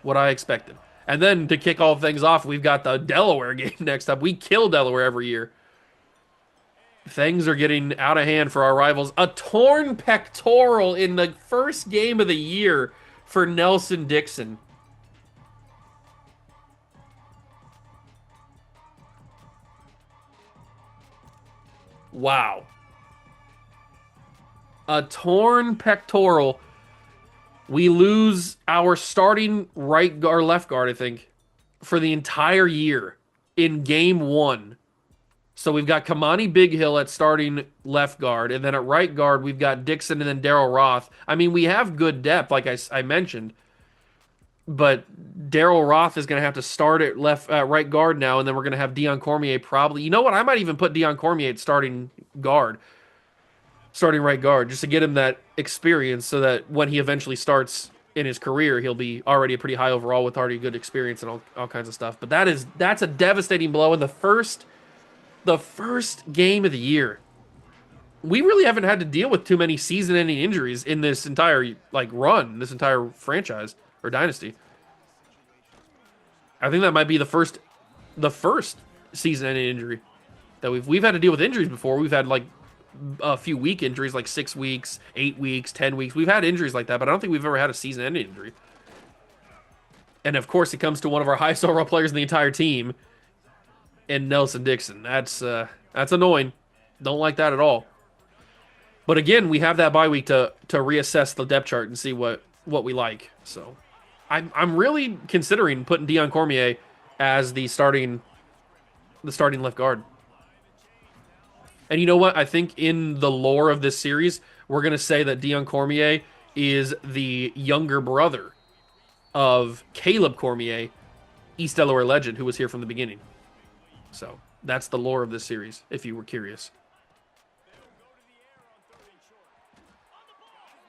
what I expected. And then to kick all things off, we've got the Delaware game next up. We kill Delaware every year. Things are getting out of hand for our rivals. A torn pectoral in the first game of the year for Nelson Dixon. Wow. A torn pectoral. We lose our starting right guard, left guard, I think, for the entire year in game one. So we've got Kamani Big Hill at starting left guard, and then at right guard we've got Dixon and then Daryl Roth. I mean, we have good depth, like I mentioned, but Daryl Roth is going to have to start at right guard now, and then we're going to have Dion Cormier probably. You know what? I might even put Dion Cormier at starting right guard, just to get him that experience so that when he eventually starts in his career, he'll be already a pretty high overall with already good experience and all kinds of stuff. But that's a devastating blow in the first game of the year. We really haven't had to deal with too many season-ending injuries in this entire run, this entire franchise or dynasty. I think that might be the first season-ending injury that we've had to deal with injuries before. We've had a few week injuries, like 6 weeks, 8 weeks, 10 weeks. We've had injuries like that, but I don't think we've ever had a season-ending injury. And of course, it comes to one of our highest overall players in the entire team, and Nelson Dixon. That's annoying. Don't like that at all. But again, we have that bye week to reassess the depth chart and see what we like. So I'm really considering putting Dion Cormier as the starting left guard. And you know what? I think in the lore of this series, we're going to say that Dion Cormier is the younger brother of Caleb Cormier, East Delaware legend, who was here from the beginning. So that's the lore of this series, if you were curious.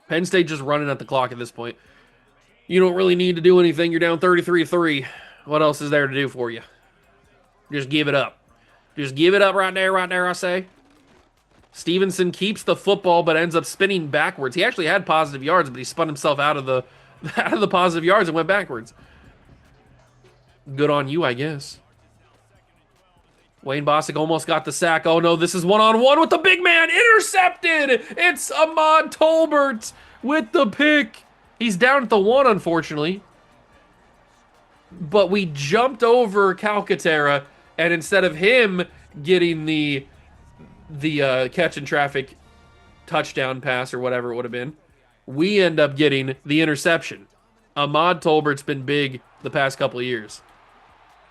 Penn State just running at the clock at this point. You don't really need to do anything. You're down 33-3. What else is there to do for you? Just give it up. Just give it up right there, I say. Stevenson keeps the football but ends up spinning backwards. He actually had positive yards, but he spun himself out of the positive yards and went backwards. Good on you, I guess. Wayne Bostic almost got the sack. Oh no, this is one-on-one with the big man. Intercepted! It's Ahmad Tolbert with the pick. He's down at the 1, unfortunately. But we jumped over Calcaterra, and instead of him getting the catch in traffic touchdown pass or whatever it would have been, we end up getting the interception. Ahmad Tolbert's been big the past couple of years.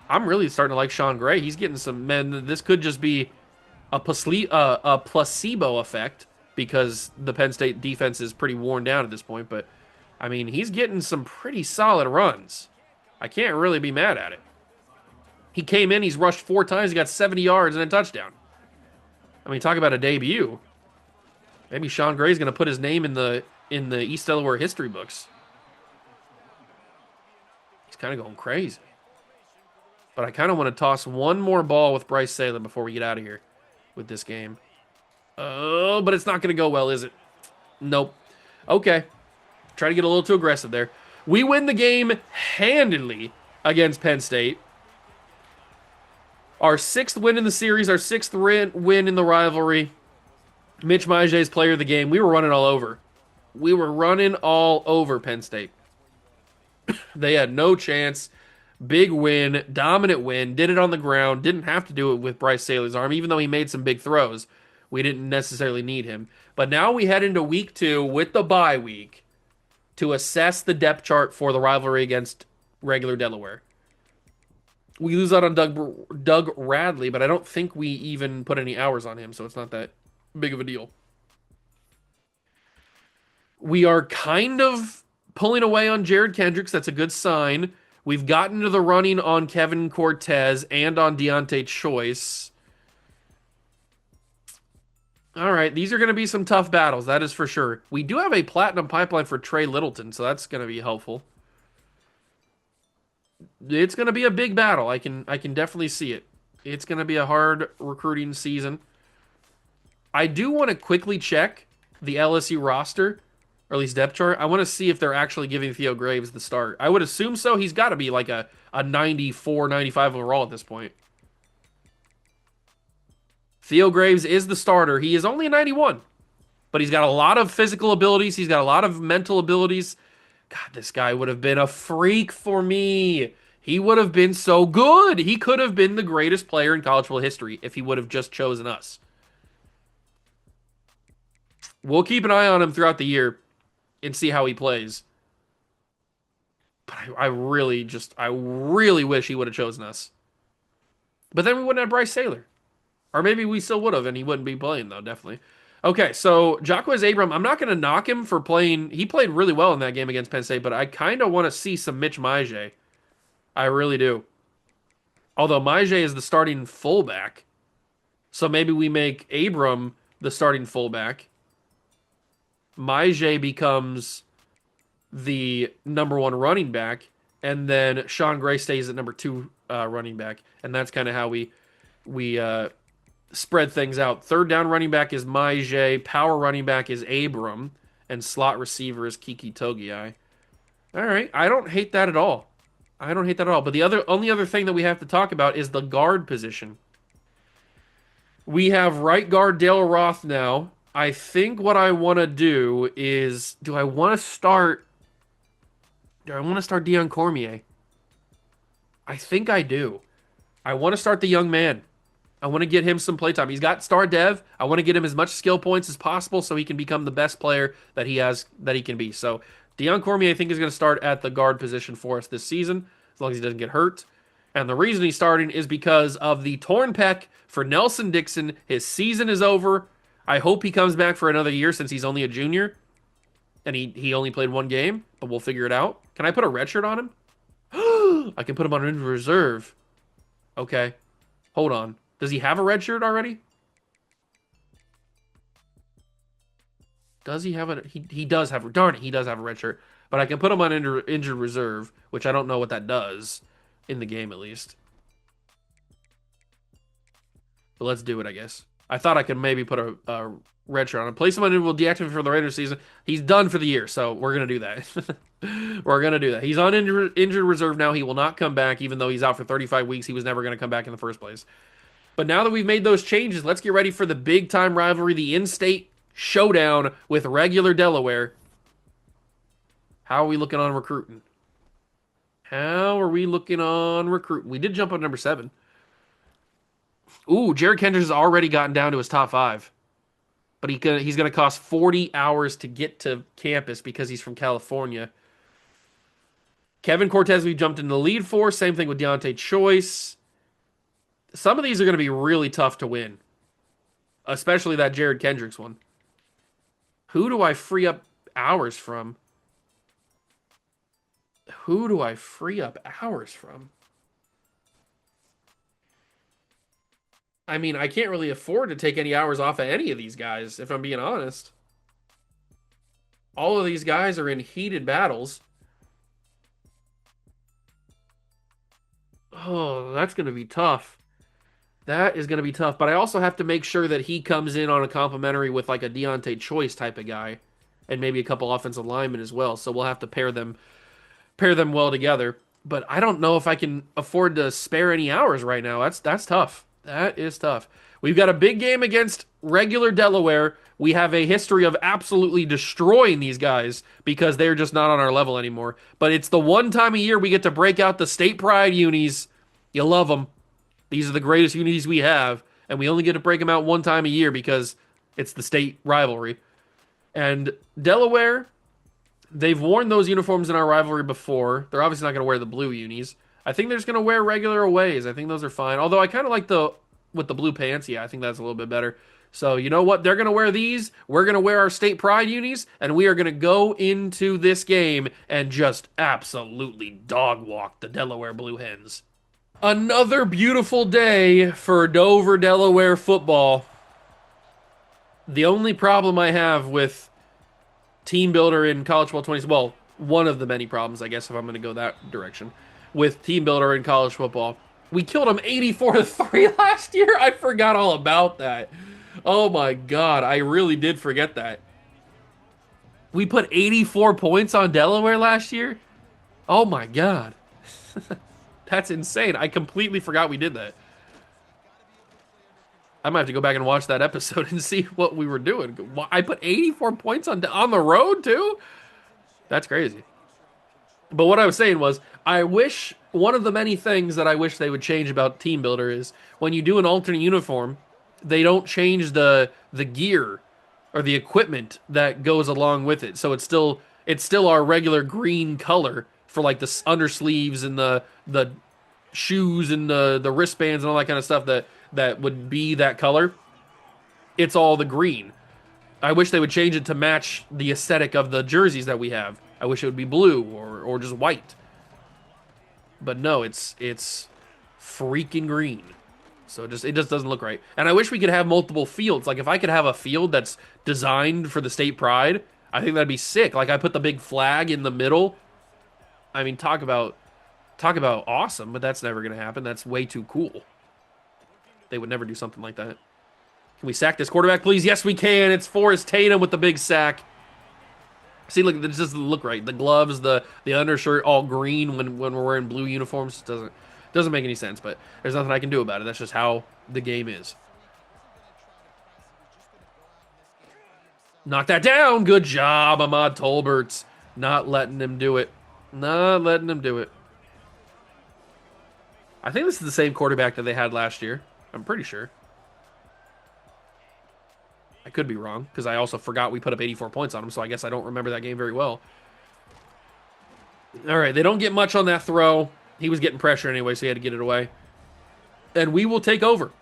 I'm really starting to like Sean Gray. He's getting some men. This could just be a placebo effect because the Penn State defense is pretty worn down at this point. But I mean, he's getting some pretty solid runs. I can't really be mad at it. He came in, he's rushed 4 times, he got 70 yards and a touchdown. I mean, talk about a debut. Maybe Sean Gray's going to put his name in the East Delaware history books. He's kind of going crazy. But I kind of want to toss one more ball with Bryce Salem before we get out of here with this game. Oh, but it's not going to go well, is it? Nope. Okay. Try to get a little too aggressive there. We win the game handedly against Penn State. Our 6th win in the series, our 6th win in the rivalry. Mitch Maje's player of the game. We were running all over. We were running all over Penn State. They had no chance. Big win, dominant win, did it on the ground, didn't have to do it with Bryce Saylor's arm, even though he made some big throws. We didn't necessarily need him. But now we head into week 2 with the bye week to assess the depth chart for the rivalry against regular Delaware. We lose out on Doug Radley, but I don't think we even put any hours on him, so it's not that big of a deal. We are kind of pulling away on Jared Kendricks. That's a good sign. We've gotten to the running on Kevin Cortez and on Deontay Choice. All right, these are going to be some tough battles, that is for sure. We do have a platinum pipeline for Trey Littleton, so that's going to be helpful. It's going to be a big battle. I can definitely see it. It's going to be a hard recruiting season. I do want to quickly check the LSU roster, or at least depth chart. I want to see if they're actually giving Theo Graves the start. I would assume so. He's got to be like a 94, 95 overall at this point. Theo Graves is the starter. He is only a 91, but he's got a lot of physical abilities. He's got a lot of mental abilities. God, this guy would have been a freak for me. He would have been so good. He could have been the greatest player in college football history if he would have just chosen us. We'll keep an eye on him throughout the year and see how he plays. But I really wish he would have chosen us. But then we wouldn't have Bryce Saylor. Or maybe we still would have, and he wouldn't be playing, though, definitely. Okay, so Jacquez Abram, I'm not going to knock him for playing. He played really well in that game against Penn State, but I kind of want to see some Mitch Maje. I really do. Although Maje is the starting fullback. So maybe we make Abram the starting fullback. Maje becomes the #1 running back, and then Sean Gray stays at #2 running back, and that's kind of how we spread things out. Third down running back is Maje, power running back is Abram, and slot receiver is Kiki Togiai. All right, I don't hate that at all. But the only other thing that we have to talk about is the guard position. We have right guard Dale Roth now. I think what I want to do is, do I want to start Dion Cormier? I think I do. I want to start the young man. I want to get him some playtime. He's got star dev. I want to get him as much skill points as possible so he can become the best player that he can be. So Dion Cormier, I think, is going to start at the guard position for us this season, as long as he doesn't get hurt. And the reason he's starting is because of the torn pec for Nelson Dixon. His season is over. I hope he comes back for another year since he's only a junior. And he only played 1 game, but we'll figure it out. Can I put a red shirt on him? I can put him on injured reserve. Okay. Hold on. Does he have a red shirt already? Does he have a... He does have... Darn it, he does have a red shirt. But I can put him on injured reserve, which I don't know what that does. In the game, at least. But let's do it, I guess. I thought I could maybe put a red shirt on him. Place him on and we'll deactivate for the Raiders season. He's done for the year, so we're going to do that. We're going to do that. He's on injured reserve now. He will not come back, even though he's out for 35 weeks. He was never going to come back in the first place. But now that we've made those changes, let's get ready for the big-time rivalry, the in-state showdown with regular Delaware. How are we looking on recruiting? How are we looking on recruiting? We did jump up #7. Ooh, Jared Kendricks has already gotten down to his top 5. But he's going to cost 40 hours to get to campus because he's from California. Kevin Cortez, we jumped into the lead for. Same thing with Deontay Choice. Some of these are going to be really tough to win, especially that Jared Kendricks one. Who do I free up hours from? Who do I free up hours from? I mean, I can't really afford to take any hours off of any of these guys, if I'm being honest. All of these guys are in heated battles. Oh, that's going to be tough. That is going to be tough. But I also have to make sure that he comes in on a complimentary with like a Deontay Choice type of guy, and maybe a couple offensive linemen as well. So we'll have to pair them well together. But I don't know if I can afford to spare any hours right now. That's tough. That is tough. We've got a big game against regular Delaware. We have a history of absolutely destroying these guys because they're just not on our level anymore. But it's the one time a year we get to break out the state pride unis. You love them. These are the greatest unis we have, and we only get to break them out one time a year because it's the state rivalry. And Delaware, they've worn those uniforms in our rivalry before. They're obviously not going to wear the blue unis. I think they're just going to wear regular aways. I think those are fine. Although I kind of like the with the blue pants. Yeah, I think that's a little bit better. So you know what? They're going to wear these. We're going to wear our state pride unis, and we are going to go into this game and just absolutely dog walk the Delaware Blue Hens. Another beautiful day for Dover, Delaware football. The only problem I have with Team Builder in College Football 20, well, one of the many problems, I guess, if I'm going to go that direction, with Team Builder in college football. We killed them 84-3 last year. I forgot all about that. Oh my God, I really did forget that. We put 84 points on Delaware last year? Oh my God. That's insane. I completely forgot we did that. I might have to go back and watch that episode and see what we were doing. I put 84 points on the road too? That's crazy. But what I was saying was, I wish, one of the many things that I wish they would change about Team Builder is when you do an alternate uniform, they don't change the gear or the equipment that goes along with it. So it's still our regular green color for like the undersleeves and the shoes and the wristbands and all that kind of stuff that would be that color. It's all the green. I wish they would change it to match the aesthetic of the jerseys that we have. I wish it would be blue or just white. But no, it's freaking green. So it just doesn't look right. And I wish we could have multiple fields. Like if I could have a field that's designed for the state pride, I think that'd be sick. Like I put the big flag in the middle. I mean, talk about awesome, but that's never going to happen. That's way too cool. They would never do something like that. Can we sack this quarterback, please? Yes, we can. It's Forrest Tatum with the big sack. See, look, this doesn't look right. The gloves, the undershirt, all green when we're wearing blue uniforms doesn't make any sense. But there's nothing I can do about it. That's just how the game is. Knock that down. Good job, Ahmad Tolberts. Not letting him do it. Not letting him do it. I think this is the same quarterback that they had last year. I'm pretty sure. I could be wrong, because I also forgot we put up 84 points on him, so I guess I don't remember that game very well. All right, they don't get much on that throw. He was getting pressure anyway, so he had to get it away. And we will take over.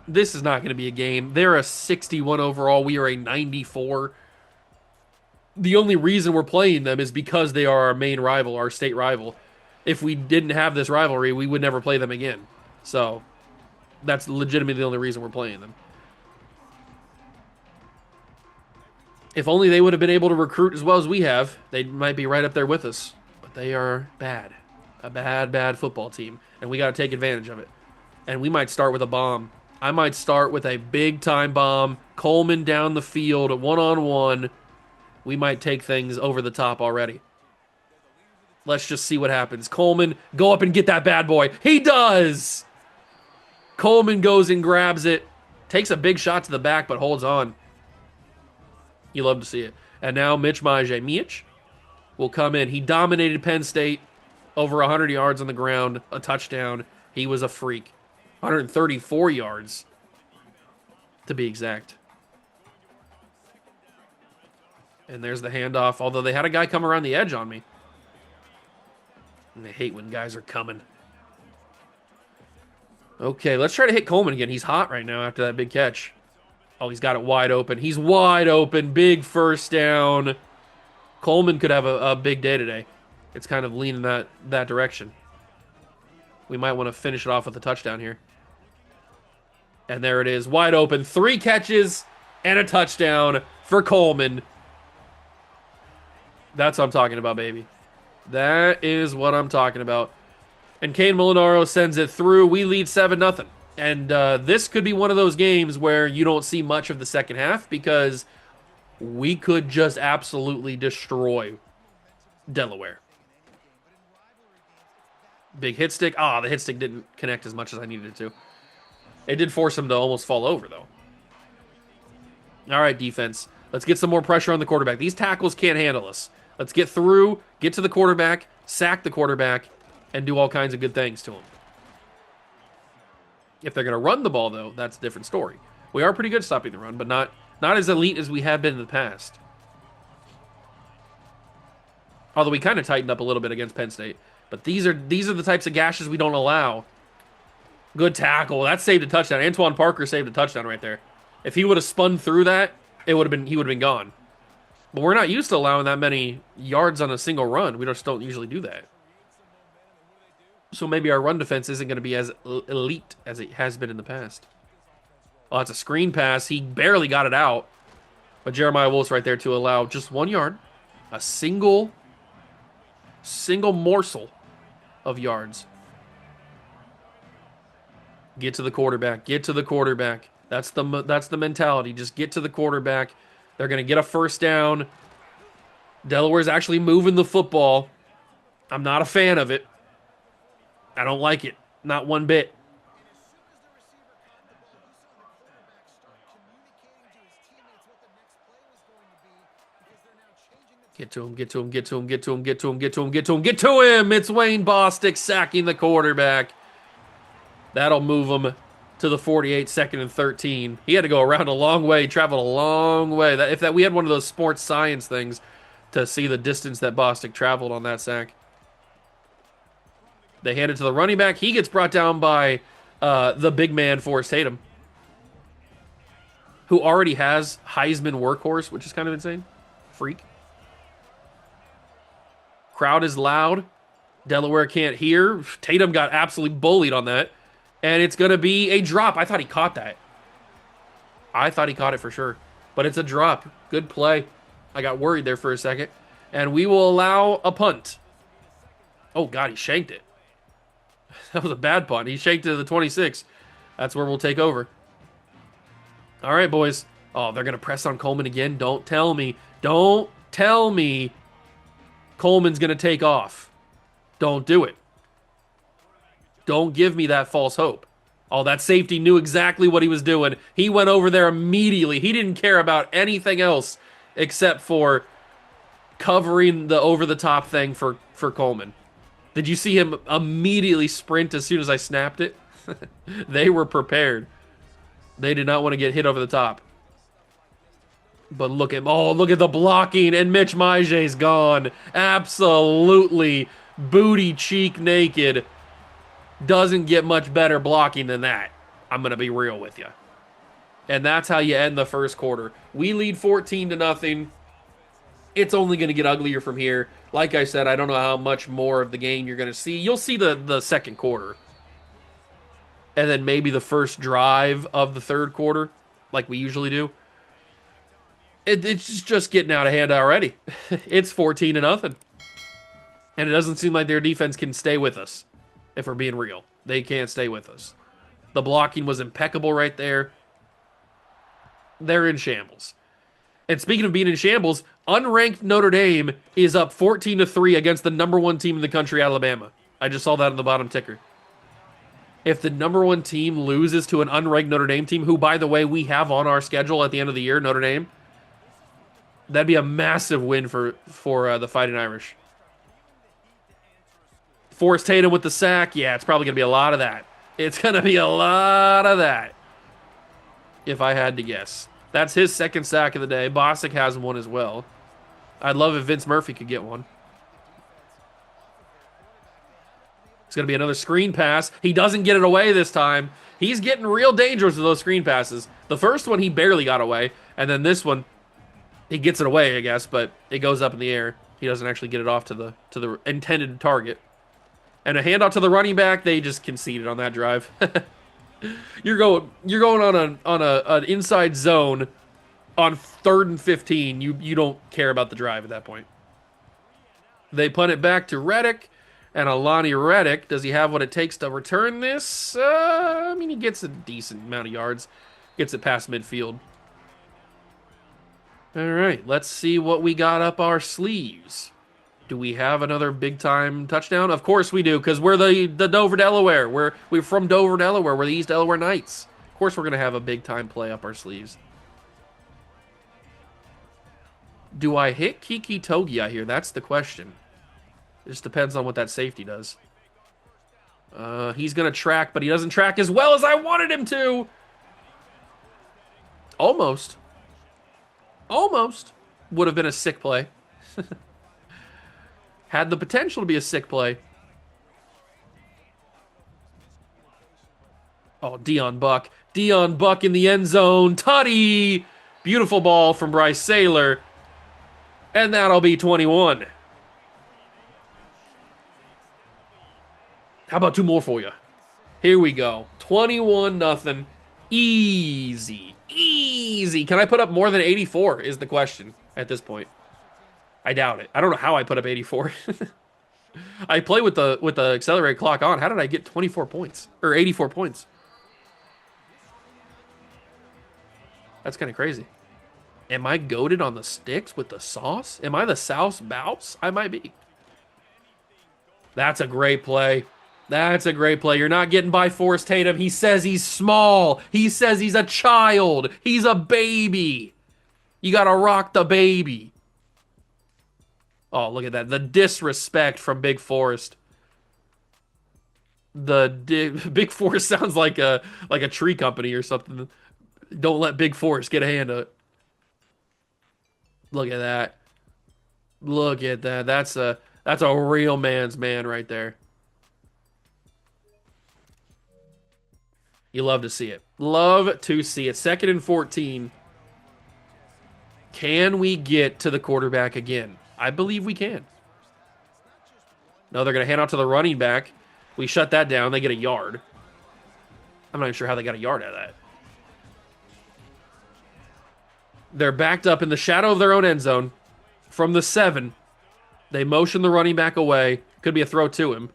This is not going to be a game. They're a 61 overall. We are a 94. The only reason we're playing them is because they are our main rival, our state rival. If we didn't have this rivalry, we would never play them again. So that's legitimately the only reason we're playing them. If only they would have been able to recruit as well as we have, they might be right up there with us. But they are bad. A bad, bad football team. And we got to take advantage of it. And we might start with a bomb. I might start with a big-time bomb. Coleman down the field, one-on-one. We might take things over the top already. Let's just see what happens. Coleman, go up and get that bad boy. He does! Coleman goes and grabs it. Takes a big shot to the back, but holds on. You love to see it. And now Mitch will come in. He dominated Penn State. Over 100 yards on the ground. A touchdown. He was a freak. 134 yards, to be exact. And there's the handoff. Although they had a guy come around the edge on me. I hate when guys are coming. Okay, let's try to hit Coleman again. He's hot right now after that big catch. Oh, he's got it wide open. He's wide open. Big first down. Coleman could have a big day today. It's kind of leaning that direction. We might want to finish it off with a touchdown here. And there it is. Wide open. 3 catches and a touchdown for Coleman. That's what I'm talking about, baby. That is what I'm talking about. And Kane Molinaro sends it through. We lead 7-0. And this could be one of those games where you don't see much of the second half because we could just absolutely destroy Delaware. Big hit stick. Ah, the hit stick didn't connect as much as I needed it to. It did force him to almost fall over, though. All right, defense. Let's get some more pressure on the quarterback. These tackles can't handle us. Let's get through, get to the quarterback, sack the quarterback, and do all kinds of good things to him. If they're going to run the ball, though, that's a different story. We are pretty good stopping the run, but not as elite as we have been in the past. Although we kind of tightened up a little bit against Penn State. But these are the types of gashes we don't allow. Good tackle. That saved a touchdown. Antoine Parker saved a touchdown right there. If he would have spun through that, he would have been gone. But we're not used to allowing that many yards on a single run. We just don't usually do that. So maybe our run defense isn't going to be as elite as it has been in the past. Oh, it's a screen pass. He barely got it out. But Jeremiah Wolf's right there to allow just 1 yard. A single morsel of yards. Get to the quarterback. Get to the quarterback. That's the mentality. Just get to the quarterback. They're going to get a first down. Delaware's actually moving the football. I'm not a fan of it. I don't like it. Not one bit. Get to him, get to him, get to him, get to him, get to him, get to him, get to him, get to him! It's Wayne Bostic sacking the quarterback. That'll move him to the 48, 2nd and 13. He had to go around a long way, traveled a long way. We had one of those sports science things to see the distance that Bostic traveled on that sack. They hand it to the running back. He gets brought down by the big man, Forrest Tatum, who already has Heisman workhorse, which is kind of insane. Freak. Crowd is loud. Delaware can't hear. Tatum got absolutely bullied on that. And it's going to be a drop. I thought he caught that. I thought he caught it for sure. But it's a drop. Good play. I got worried there for a second. And we will allow a punt. Oh, God, he shanked it. That was a bad punt. He shanked it to the 26. That's where we'll take over. All right, boys. Oh, they're going to press on Coleman again. Don't tell me. Don't tell me Coleman's going to take off. Don't do it. Don't give me that false hope. Oh, that safety knew exactly what he was doing. He went over there immediately. He didn't care about anything else except for covering the over-the-top thing for Coleman. Did you see him immediately sprint as soon as I snapped it? They were prepared. They did not want to get hit over the top. But look at the blocking, and Mitch Maje's gone. Absolutely booty cheek naked. Doesn't get much better blocking than that. I'm going to be real with you. And that's how you end the first quarter. We lead 14-0. It's only going to get uglier from here. Like I said, I don't know how much more of the game you're going to see. You'll see the second quarter. And then maybe the first drive of the third quarter, like we usually do. It's just getting out of hand already. It's 14-0. And it doesn't seem like their defense can stay with us. If we're being real, they can't stay with us. The blocking was impeccable right there. They're in shambles. And speaking of being in shambles, unranked Notre Dame is up 14-3 against the #1 team in the country, Alabama. I just saw that on the bottom ticker. If the #1 team loses to an unranked Notre Dame team, who, by the way, we have on our schedule at the end of the year, Notre Dame, that'd be a massive win for the Fighting Irish. Forrest Tatum with the sack. Yeah, it's probably going to be a lot of that. It's going to be a lot of that, if I had to guess. That's his second sack of the day. Bostic has one as well. I'd love if Vince Murphy could get one. It's going to be another screen pass. He doesn't get it away this time. He's getting real dangerous with those screen passes. The first one, he barely got away. And then this one, he gets it away, I guess, but it goes up in the air. He doesn't actually get it off to the intended target. And a handout to the running back, they just conceded on that drive. You're going on an inside zone on 3rd and 15. You don't care about the drive at that point. They punt it back to Reddick. And Alani Reddick, does he have what it takes to return this? I mean, he gets a decent amount of yards. Gets it past midfield. All right, let's see what we got up our sleeves. Do we have another big-time touchdown? Of course we do, because we're the Dover, Delaware. We're from Dover, Delaware. We're the East Delaware Knights. Of course we're going to have a big-time play up our sleeves. Do I hit Kiki Togi here? That's the question. It just depends on what that safety does. He's going to track, but he doesn't track as well as I wanted him to. Almost. Almost would have been a sick play. Had the potential to be a sick play. Oh, Dion Buck. Dion Buck in the end zone. Tutty! Beautiful ball from Bryce Saylor. And that'll be 21. How about 2 more for you? Here we go. 21-0. Easy. Easy. Can I put up more than 84 is the question at this point. I doubt it. I don't know how I put up 84. I play with the accelerated clock on. How did I get 24 points? Or 84 points? That's kind of crazy. Am I goated on the sticks with the sauce? Am I the South Bouse? I might be. That's a great play. That's a great play. You're not getting by Forrest Tatum. He says he's small. He says he's a child. He's a baby. You got to rock the baby. Oh, look at that. The disrespect from Big Forrest. Big Forrest sounds like a tree company or something. Don't let Big Forrest get a hand up. Look at that. Look at that. That's a real man's man right there. You love to see it. Love to see it. 2nd and 14. Can we get to the quarterback again? I believe we can. No, they're going to hand out to the running back. We shut that down. They get a yard. I'm not even sure how they got a yard out of that. They're backed up in the shadow of their own end zone from the 7. They motion the running back away. Could be a throw to him.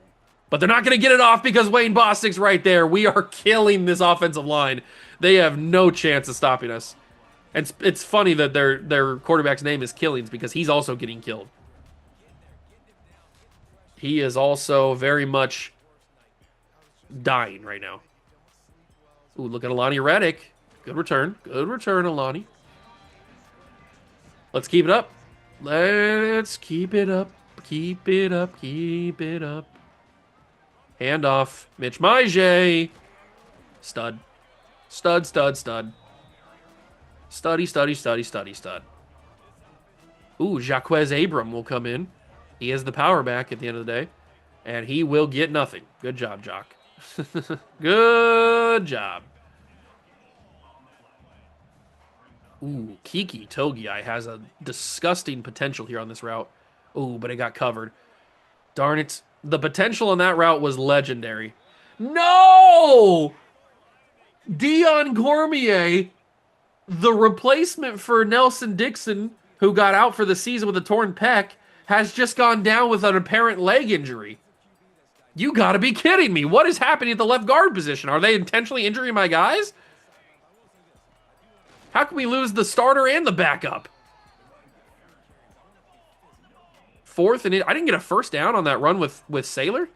But they're not going to get it off because Wayne Bostic's right there. We are killing this offensive line. They have no chance of stopping us. And it's funny that their quarterback's name is Killings because he's also getting killed. He is also very much dying right now. Ooh, look at Alani Reddick. Good return. Good return, Alani. Let's keep it up. Let's keep it up. Keep it up. Keep it up. Hand off. Mitch Maije. Stud. Stud, stud, stud. Studdy, studdy, studdy, studdy, stud. Ooh, Jaquez Abram will come in. He has the power back at the end of the day. And he will get nothing. Good job, Jock. Good job. Ooh, Kiki Togi has a disgusting potential here on this route. Ooh, but it got covered. Darn it. The potential on that route was legendary. No! Dion Cormier, the replacement for Nelson Dixon, who got out for the season with a torn pec, has just gone down with an apparent leg injury. You gotta be kidding me. What is happening at the left guard position? Are they intentionally injuring my guys? How can we lose the starter and the backup? 4th and I didn't get a first down on that run with Saylor.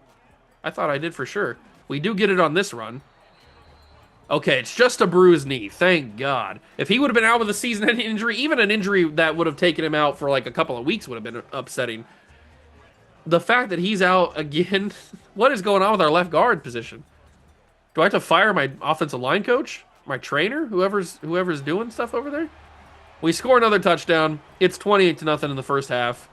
I thought I did for sure. We do get it on this run. Okay, it's just a bruised knee. Thank God. If he would have been out with a season-ending injury, even an injury that would have taken him out for like a couple of weeks would have been upsetting. The fact that he's out again, what is going on with our left guard position? Do I have to fire my offensive line coach? My trainer? Whoever's doing stuff over there? We score another touchdown. It's 28-0 in the first half.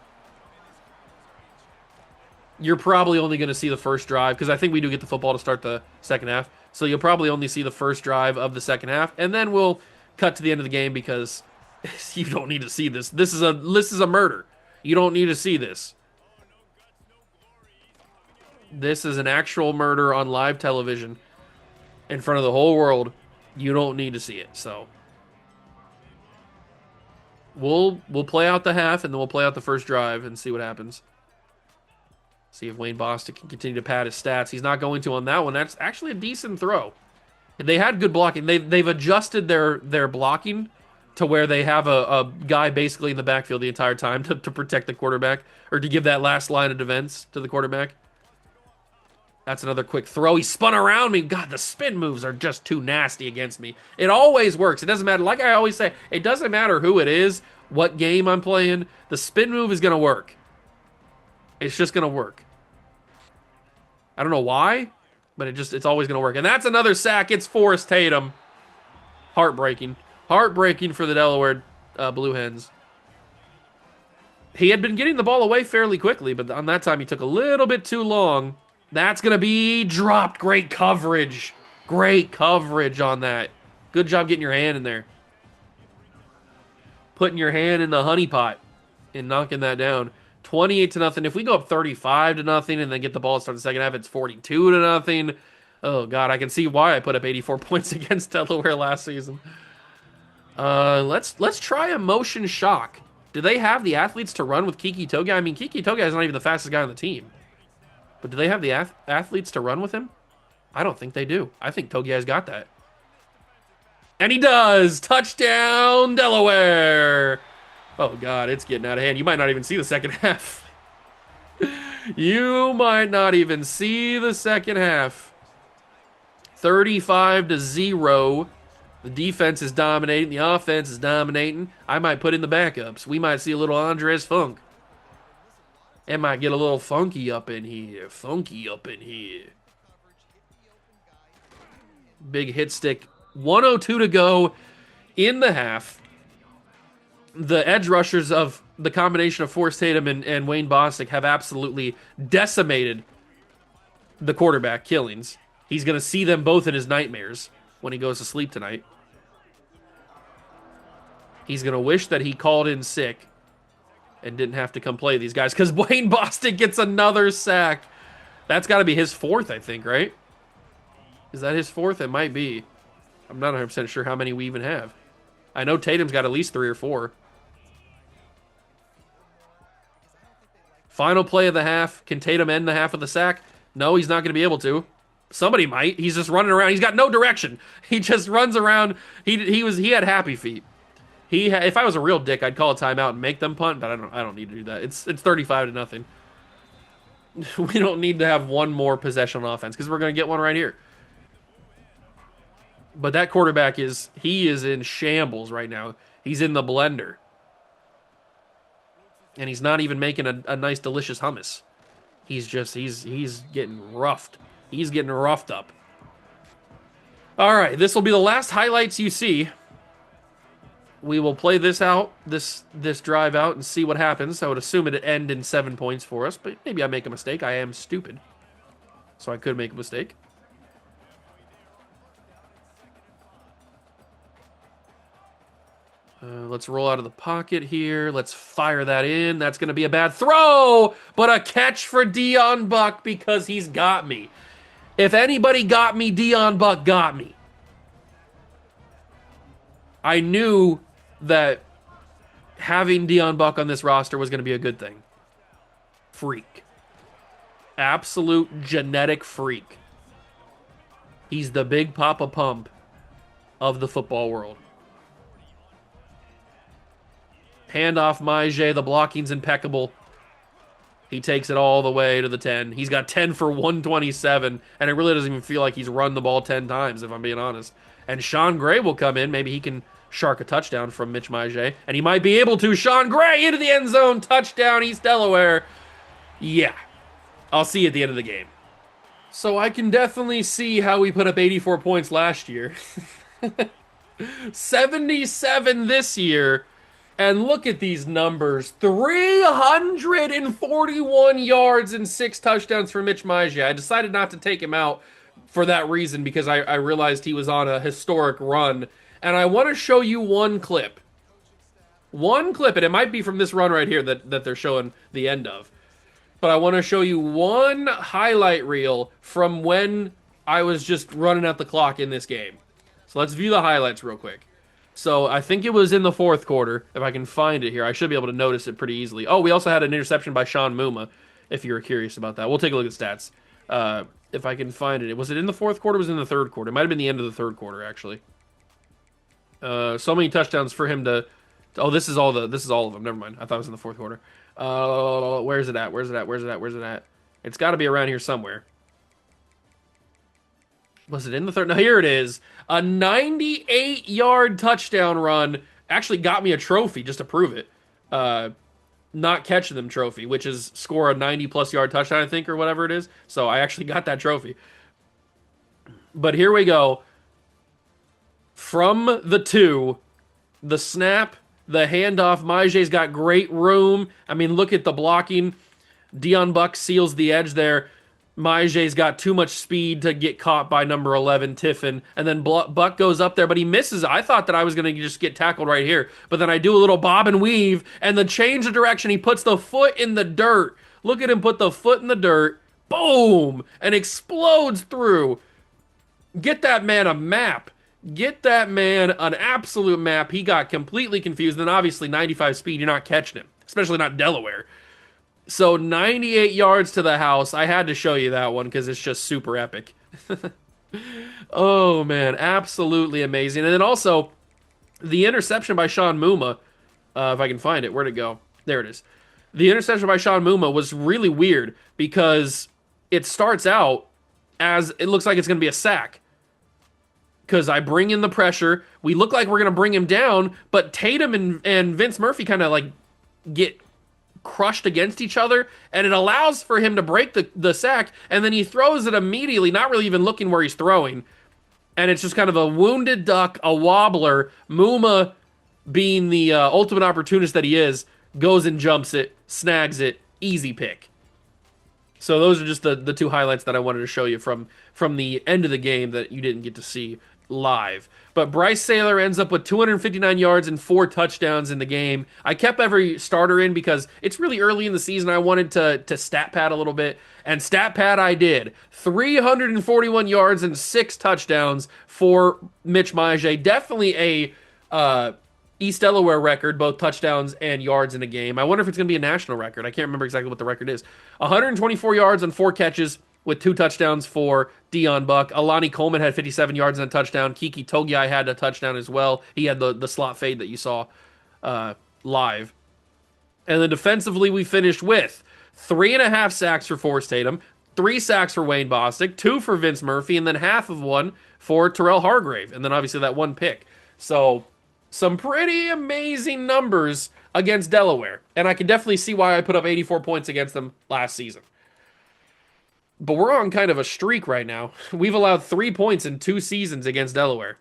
you're probably only going to see the first drive because I think we do get the football to start the second half. So you'll probably only see the first drive of the second half, and then we'll cut to the end of the game because you don't need to see this. This is a murder. You don't need to see this. This is an actual murder on live television in front of the whole world. You don't need to see it. So we'll play out the half and then we'll play out the first drive and see what happens. See if Wayne Bostic can continue to pad his stats. He's not going to on that one. That's actually a decent throw. They had good blocking. They've adjusted their blocking to where they have a guy basically in the backfield the entire time to protect the quarterback or to give that last line of defense to the quarterback. That's another quick throw. He spun around me. God, the spin moves are just too nasty against me. It always works. It doesn't matter. Like I always say, it doesn't matter who it is, what game I'm playing. The spin move is going to work. It's just going to work. I don't know why, but it's always going to work. And that's another sack. It's Forrest Tatum. Heartbreaking. Heartbreaking for the Delaware Blue Hens. He had been getting the ball away fairly quickly, but on that time he took a little bit too long. That's going to be dropped. Great coverage. Great coverage on that. Good job getting your hand in there. Putting your hand in the honey pot and knocking that down. 28-0. If we go up 35-0 and then get the ball to start the second half, it's 42-0. Oh, God, I can see why I put up 84 points against Delaware last season. Let's try a motion shock. Do they have the athletes to run with Kiki Togai? I mean, Kiki Togai is not even the fastest guy on the team. But do they have the athletes to run with him? I don't think they do. I think Togai's got that. And he does! Touchdown, Delaware! Oh, God, it's getting out of hand. You might not even see the second half. You might not even see the second half. 35-0. The defense is dominating. The offense is dominating. I might put in the backups. We might see a little Andres Funk. It might get a little funky up in here. Funky up in here. Big hit stick. 1:02 to go in the half. The edge rushers of the combination of Forrest Tatum and Wayne Bostic have absolutely decimated the quarterback killings. He's going to see them both in his nightmares when he goes to sleep tonight. He's going to wish that he called in sick and didn't have to come play these guys because Wayne Bostic gets another sack. That's got to be his fourth, I think, right? Is that his fourth? It might be. I'm not 100% sure how many we even have. I know Tatum's got at least 3 or 4. Final play of the half. Can Tatum end the half of the sack? No, he's not going to be able to. Somebody might. He's just running around. He's got no direction. He just runs around. He had happy feet. If I was a real dick, I'd call a timeout and make them punt, but I don't need to do that. It's 35-0. We don't need to have one more possession on offense because we're going to get one right here. But that quarterback is in shambles right now. He's in the blender. And he's not even making a nice delicious hummus. He's getting roughed. He's getting roughed up. All right, this will be the last highlights you see. We will play this out, this drive out, and see what happens. I would assume it'd end in 7 points for us, but maybe I make a mistake. I am stupid, so I could make a mistake. Let's roll out of the pocket here. Let's fire that in. That's going to be a bad throw, but a catch for Dion Buck because he's got me. If anybody got me, Dion Buck got me. I knew that having Dion Buck on this roster was going to be a good thing. Freak. Absolute genetic freak. He's the big Papa Pump of the football world. Handoff Maije, the blocking's impeccable. He takes it all the way to the 10. He's got 10 for 127, and it really doesn't even feel like he's run the ball 10 times, if I'm being honest. And Sean Gray will come in. Maybe he can shark a touchdown from Mitch Maije, and he might be able to. Sean Gray into the end zone. Touchdown, East Delaware. Yeah. I'll see you at the end of the game. So I can definitely see how we put up 84 points last year. 77 this year. And look at these numbers. 341 yards and 6 touchdowns for Mitch Majay. I decided not to take him out for that reason because I realized he was on a historic run. And I want to show you one clip. One clip, and it might be from this run right here that they're showing the end of. But I want to show you one highlight reel from when I was just running out the clock in this game. So let's view the highlights real quick. So I think it was in the fourth quarter. If I can find it here, I should be able to notice it pretty easily. Oh, we also had an interception by Sean Muma, if you were curious about that. We'll take a look at stats. If I can find it. Was it in the fourth quarter or was it in the third quarter? It might have been the end of the third quarter, actually. So many touchdowns for him to... Oh, this is all of them. Never mind. I thought it was in the fourth quarter. Where's it at? Where's it at? Where's it at? Where's it at? It's got to be around here somewhere. Was it in the third? No, here it is. A 98-yard touchdown run actually got me a trophy just to prove it. Not catching them trophy, which is score a 90-plus yard touchdown, I think, or whatever it is. So I actually got that trophy. But here we go. From the two, the snap, the handoff. Majay's got great room. I mean, look at the blocking. Dion Buck seals the edge there. Majay's got too much speed to get caught by number 11, Tiffin. And then Buck goes up there, but he misses. I thought that I was going to just get tackled right here. But then I do a little bob and weave, and the change of direction, he puts the foot in the dirt. Look at him put the foot in the dirt. Boom! And explodes through. Get that man a map. Get that man an absolute map. He got completely confused. Then obviously 95 speed, you're not catching him. Especially not Delaware. So 98 yards to the house. I had to show you that one because it's just super epic. Oh, man. Absolutely amazing. And then also, the interception by Sean Muma, if I can find it. Where'd it go? There it is. The interception by Sean Muma was really weird because it starts out as it looks like it's going to be a sack. Because I bring in the pressure. We look like we're going to bring him down, but Tatum and Vince Murphy kind of like get crushed against each other, and it allows for him to break the sack, and then he throws it immediately, not really even looking where he's throwing. And it's just kind of a wounded duck, a wobbler. Muma, being the ultimate opportunist that he is, goes and jumps it, snags it, easy pick. So those are just the two highlights that I wanted to show you from the end of the game that you didn't get to see live. But Bryce Saylor ends up with 259 yards and 4 touchdowns in the game. I kept every starter in because it's really early in the season. I wanted to stat pad a little bit, and stat pad I did. 341 yards and 6 touchdowns for Mitch Majay. Definitely a East Delaware record, both touchdowns and yards in a game. I wonder if it's going to be a national record. I can't remember exactly what the record is. 124 yards and 4 catches with 2 touchdowns for Dion Buck. Alani Coleman had 57 yards and a touchdown. Kiki Togiai had a touchdown as well. He had the slot fade that you saw live. And then defensively, we finished with 3.5 sacks for Forrest Tatum, 3 sacks for Wayne Bostic, 2 for Vince Murphy, and then half of one for Terrell Hargrave. And then obviously that 1 pick. So some pretty amazing numbers against Delaware. And I can definitely see why I put up 84 points against them last season. But we're on kind of a streak right now. We've allowed 3 points in 2 seasons against Delaware.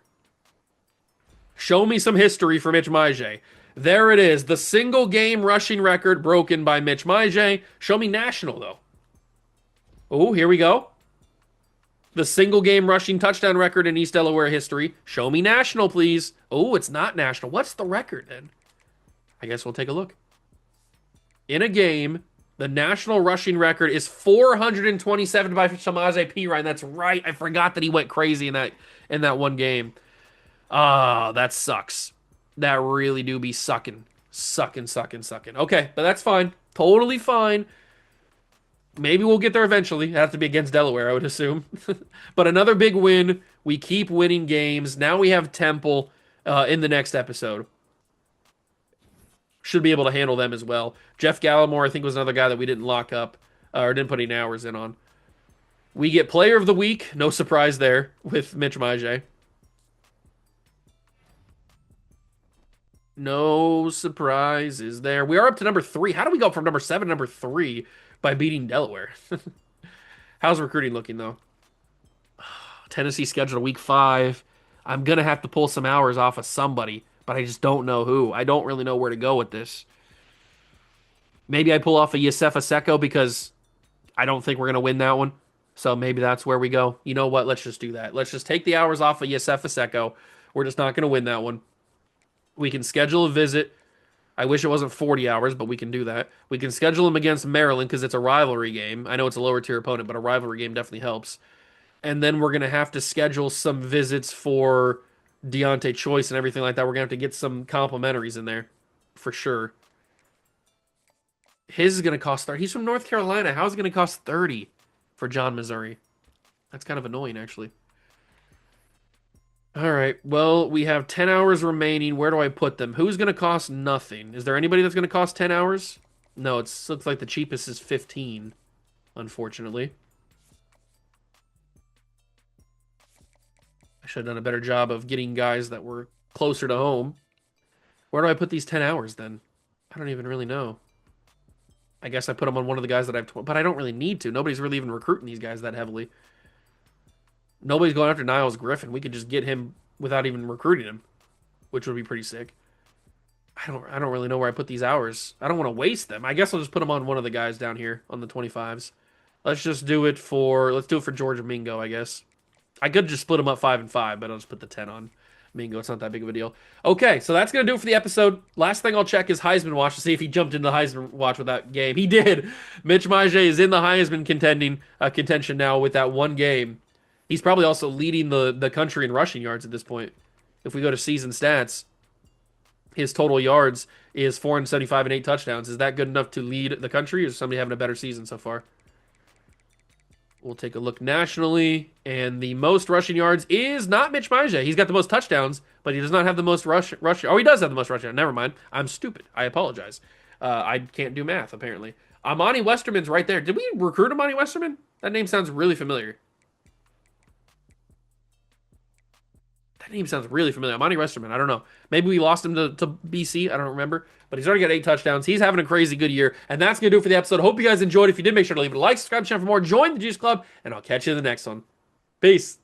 Show me some history for Mitch Majay. There it is. The single game rushing record broken by Mitch Majay. Show me national, though. Oh, here we go. The single game rushing touchdown record in East Delaware history. Show me national, please. Oh, it's not national. What's the record then? I guess we'll take a look. In a game, the national rushing record is 427 by Samaje Perine. That's right. I forgot that he went crazy in that one game. Ah, that sucks. That really do be sucking. Sucking. Okay, but that's fine. Totally fine. Maybe we'll get there eventually. It'd have to be against Delaware, I would assume. But another big win. We keep winning games. Now we have Temple in the next episode. Should be able to handle them as well. Jeff Gallimore, I think, was another guy that we didn't lock up or didn't put any hours in on. We get Player of the Week. No surprise there with Mitch Majay. No surprises there. We are up to number 3. How do we go from number 7 to number 3 by beating Delaware? How's recruiting looking, though? Tennessee scheduled a week 5. I'm going to have to pull some hours off of somebody. but I just don't know who. I don't really know where to go with this. Maybe I pull off a Yosefa Seko because I don't think we're going to win that one. So maybe that's where we go. You know what? Let's just do that. Let's just take the hours off of Yosefa Seko. We're just not going to win that one. We can schedule a visit. I wish it wasn't 40 hours, but we can do that. We can schedule him against Maryland because it's a rivalry game. I know it's a lower tier opponent, but a rivalry game definitely helps. And then we're going to have to schedule some visits for Deontay Choice and everything like that. We're going to have to get some complimentaries in there for sure. His is going to cost 30. He's from North Carolina. How's it going to cost 30 for John, Missouri? That's kind of annoying, actually. All right. Well, we have 10 hours remaining. Where do I put them? Who's going to cost nothing? Is there anybody that's going to cost 10 hours? No, it looks like the cheapest is 15, unfortunately. I should have done a better job of getting guys that were closer to home. Where do I put these 10 hours then? I don't even really know. I guess I put them on one of the guys that I've... But I don't really need to. Nobody's really even recruiting these guys that heavily. Nobody's going after Niles Griffin. We could just get him without even recruiting him, which would be pretty sick. I don't really know where I put these hours. I don't want to waste them. I guess I'll just put them on one of the guys down here on the 25s. Let's do it for George Mingo, I guess. I could just split them up 5 and 5, but I'll just put the 10 on Mingo. It's not that big of a deal. Okay, so that's going to do it for the episode. Last thing I'll check is Heisman Watch to see if he jumped into the Heisman Watch with that game. He did. Mitch Majay is in the Heisman contention now with that one game. He's probably also leading the country in rushing yards at this point. If we go to season stats, his total yards is 475 and 8 touchdowns. Is that good enough to lead the country, or is somebody having a better season so far? We'll take a look nationally, and the most rushing yards is not Mitch Majay. He's got the most touchdowns, but he does not have the most rush. Oh, he does have the most rushing. Never mind. I'm stupid. I apologize. I can't do math, apparently. Amani Westerman's right there. Did we recruit Amani Westerman? That name sounds really familiar. That name sounds really familiar. Amani Westerman. I don't know. Maybe we lost him to BC. I don't remember. But he's already got 8 touchdowns. He's having a crazy good year. And that's going to do it for the episode. Hope you guys enjoyed. If you did, make sure to leave it a like, subscribe to the channel for more. Join the Juice Club. And I'll catch you in the next one. Peace.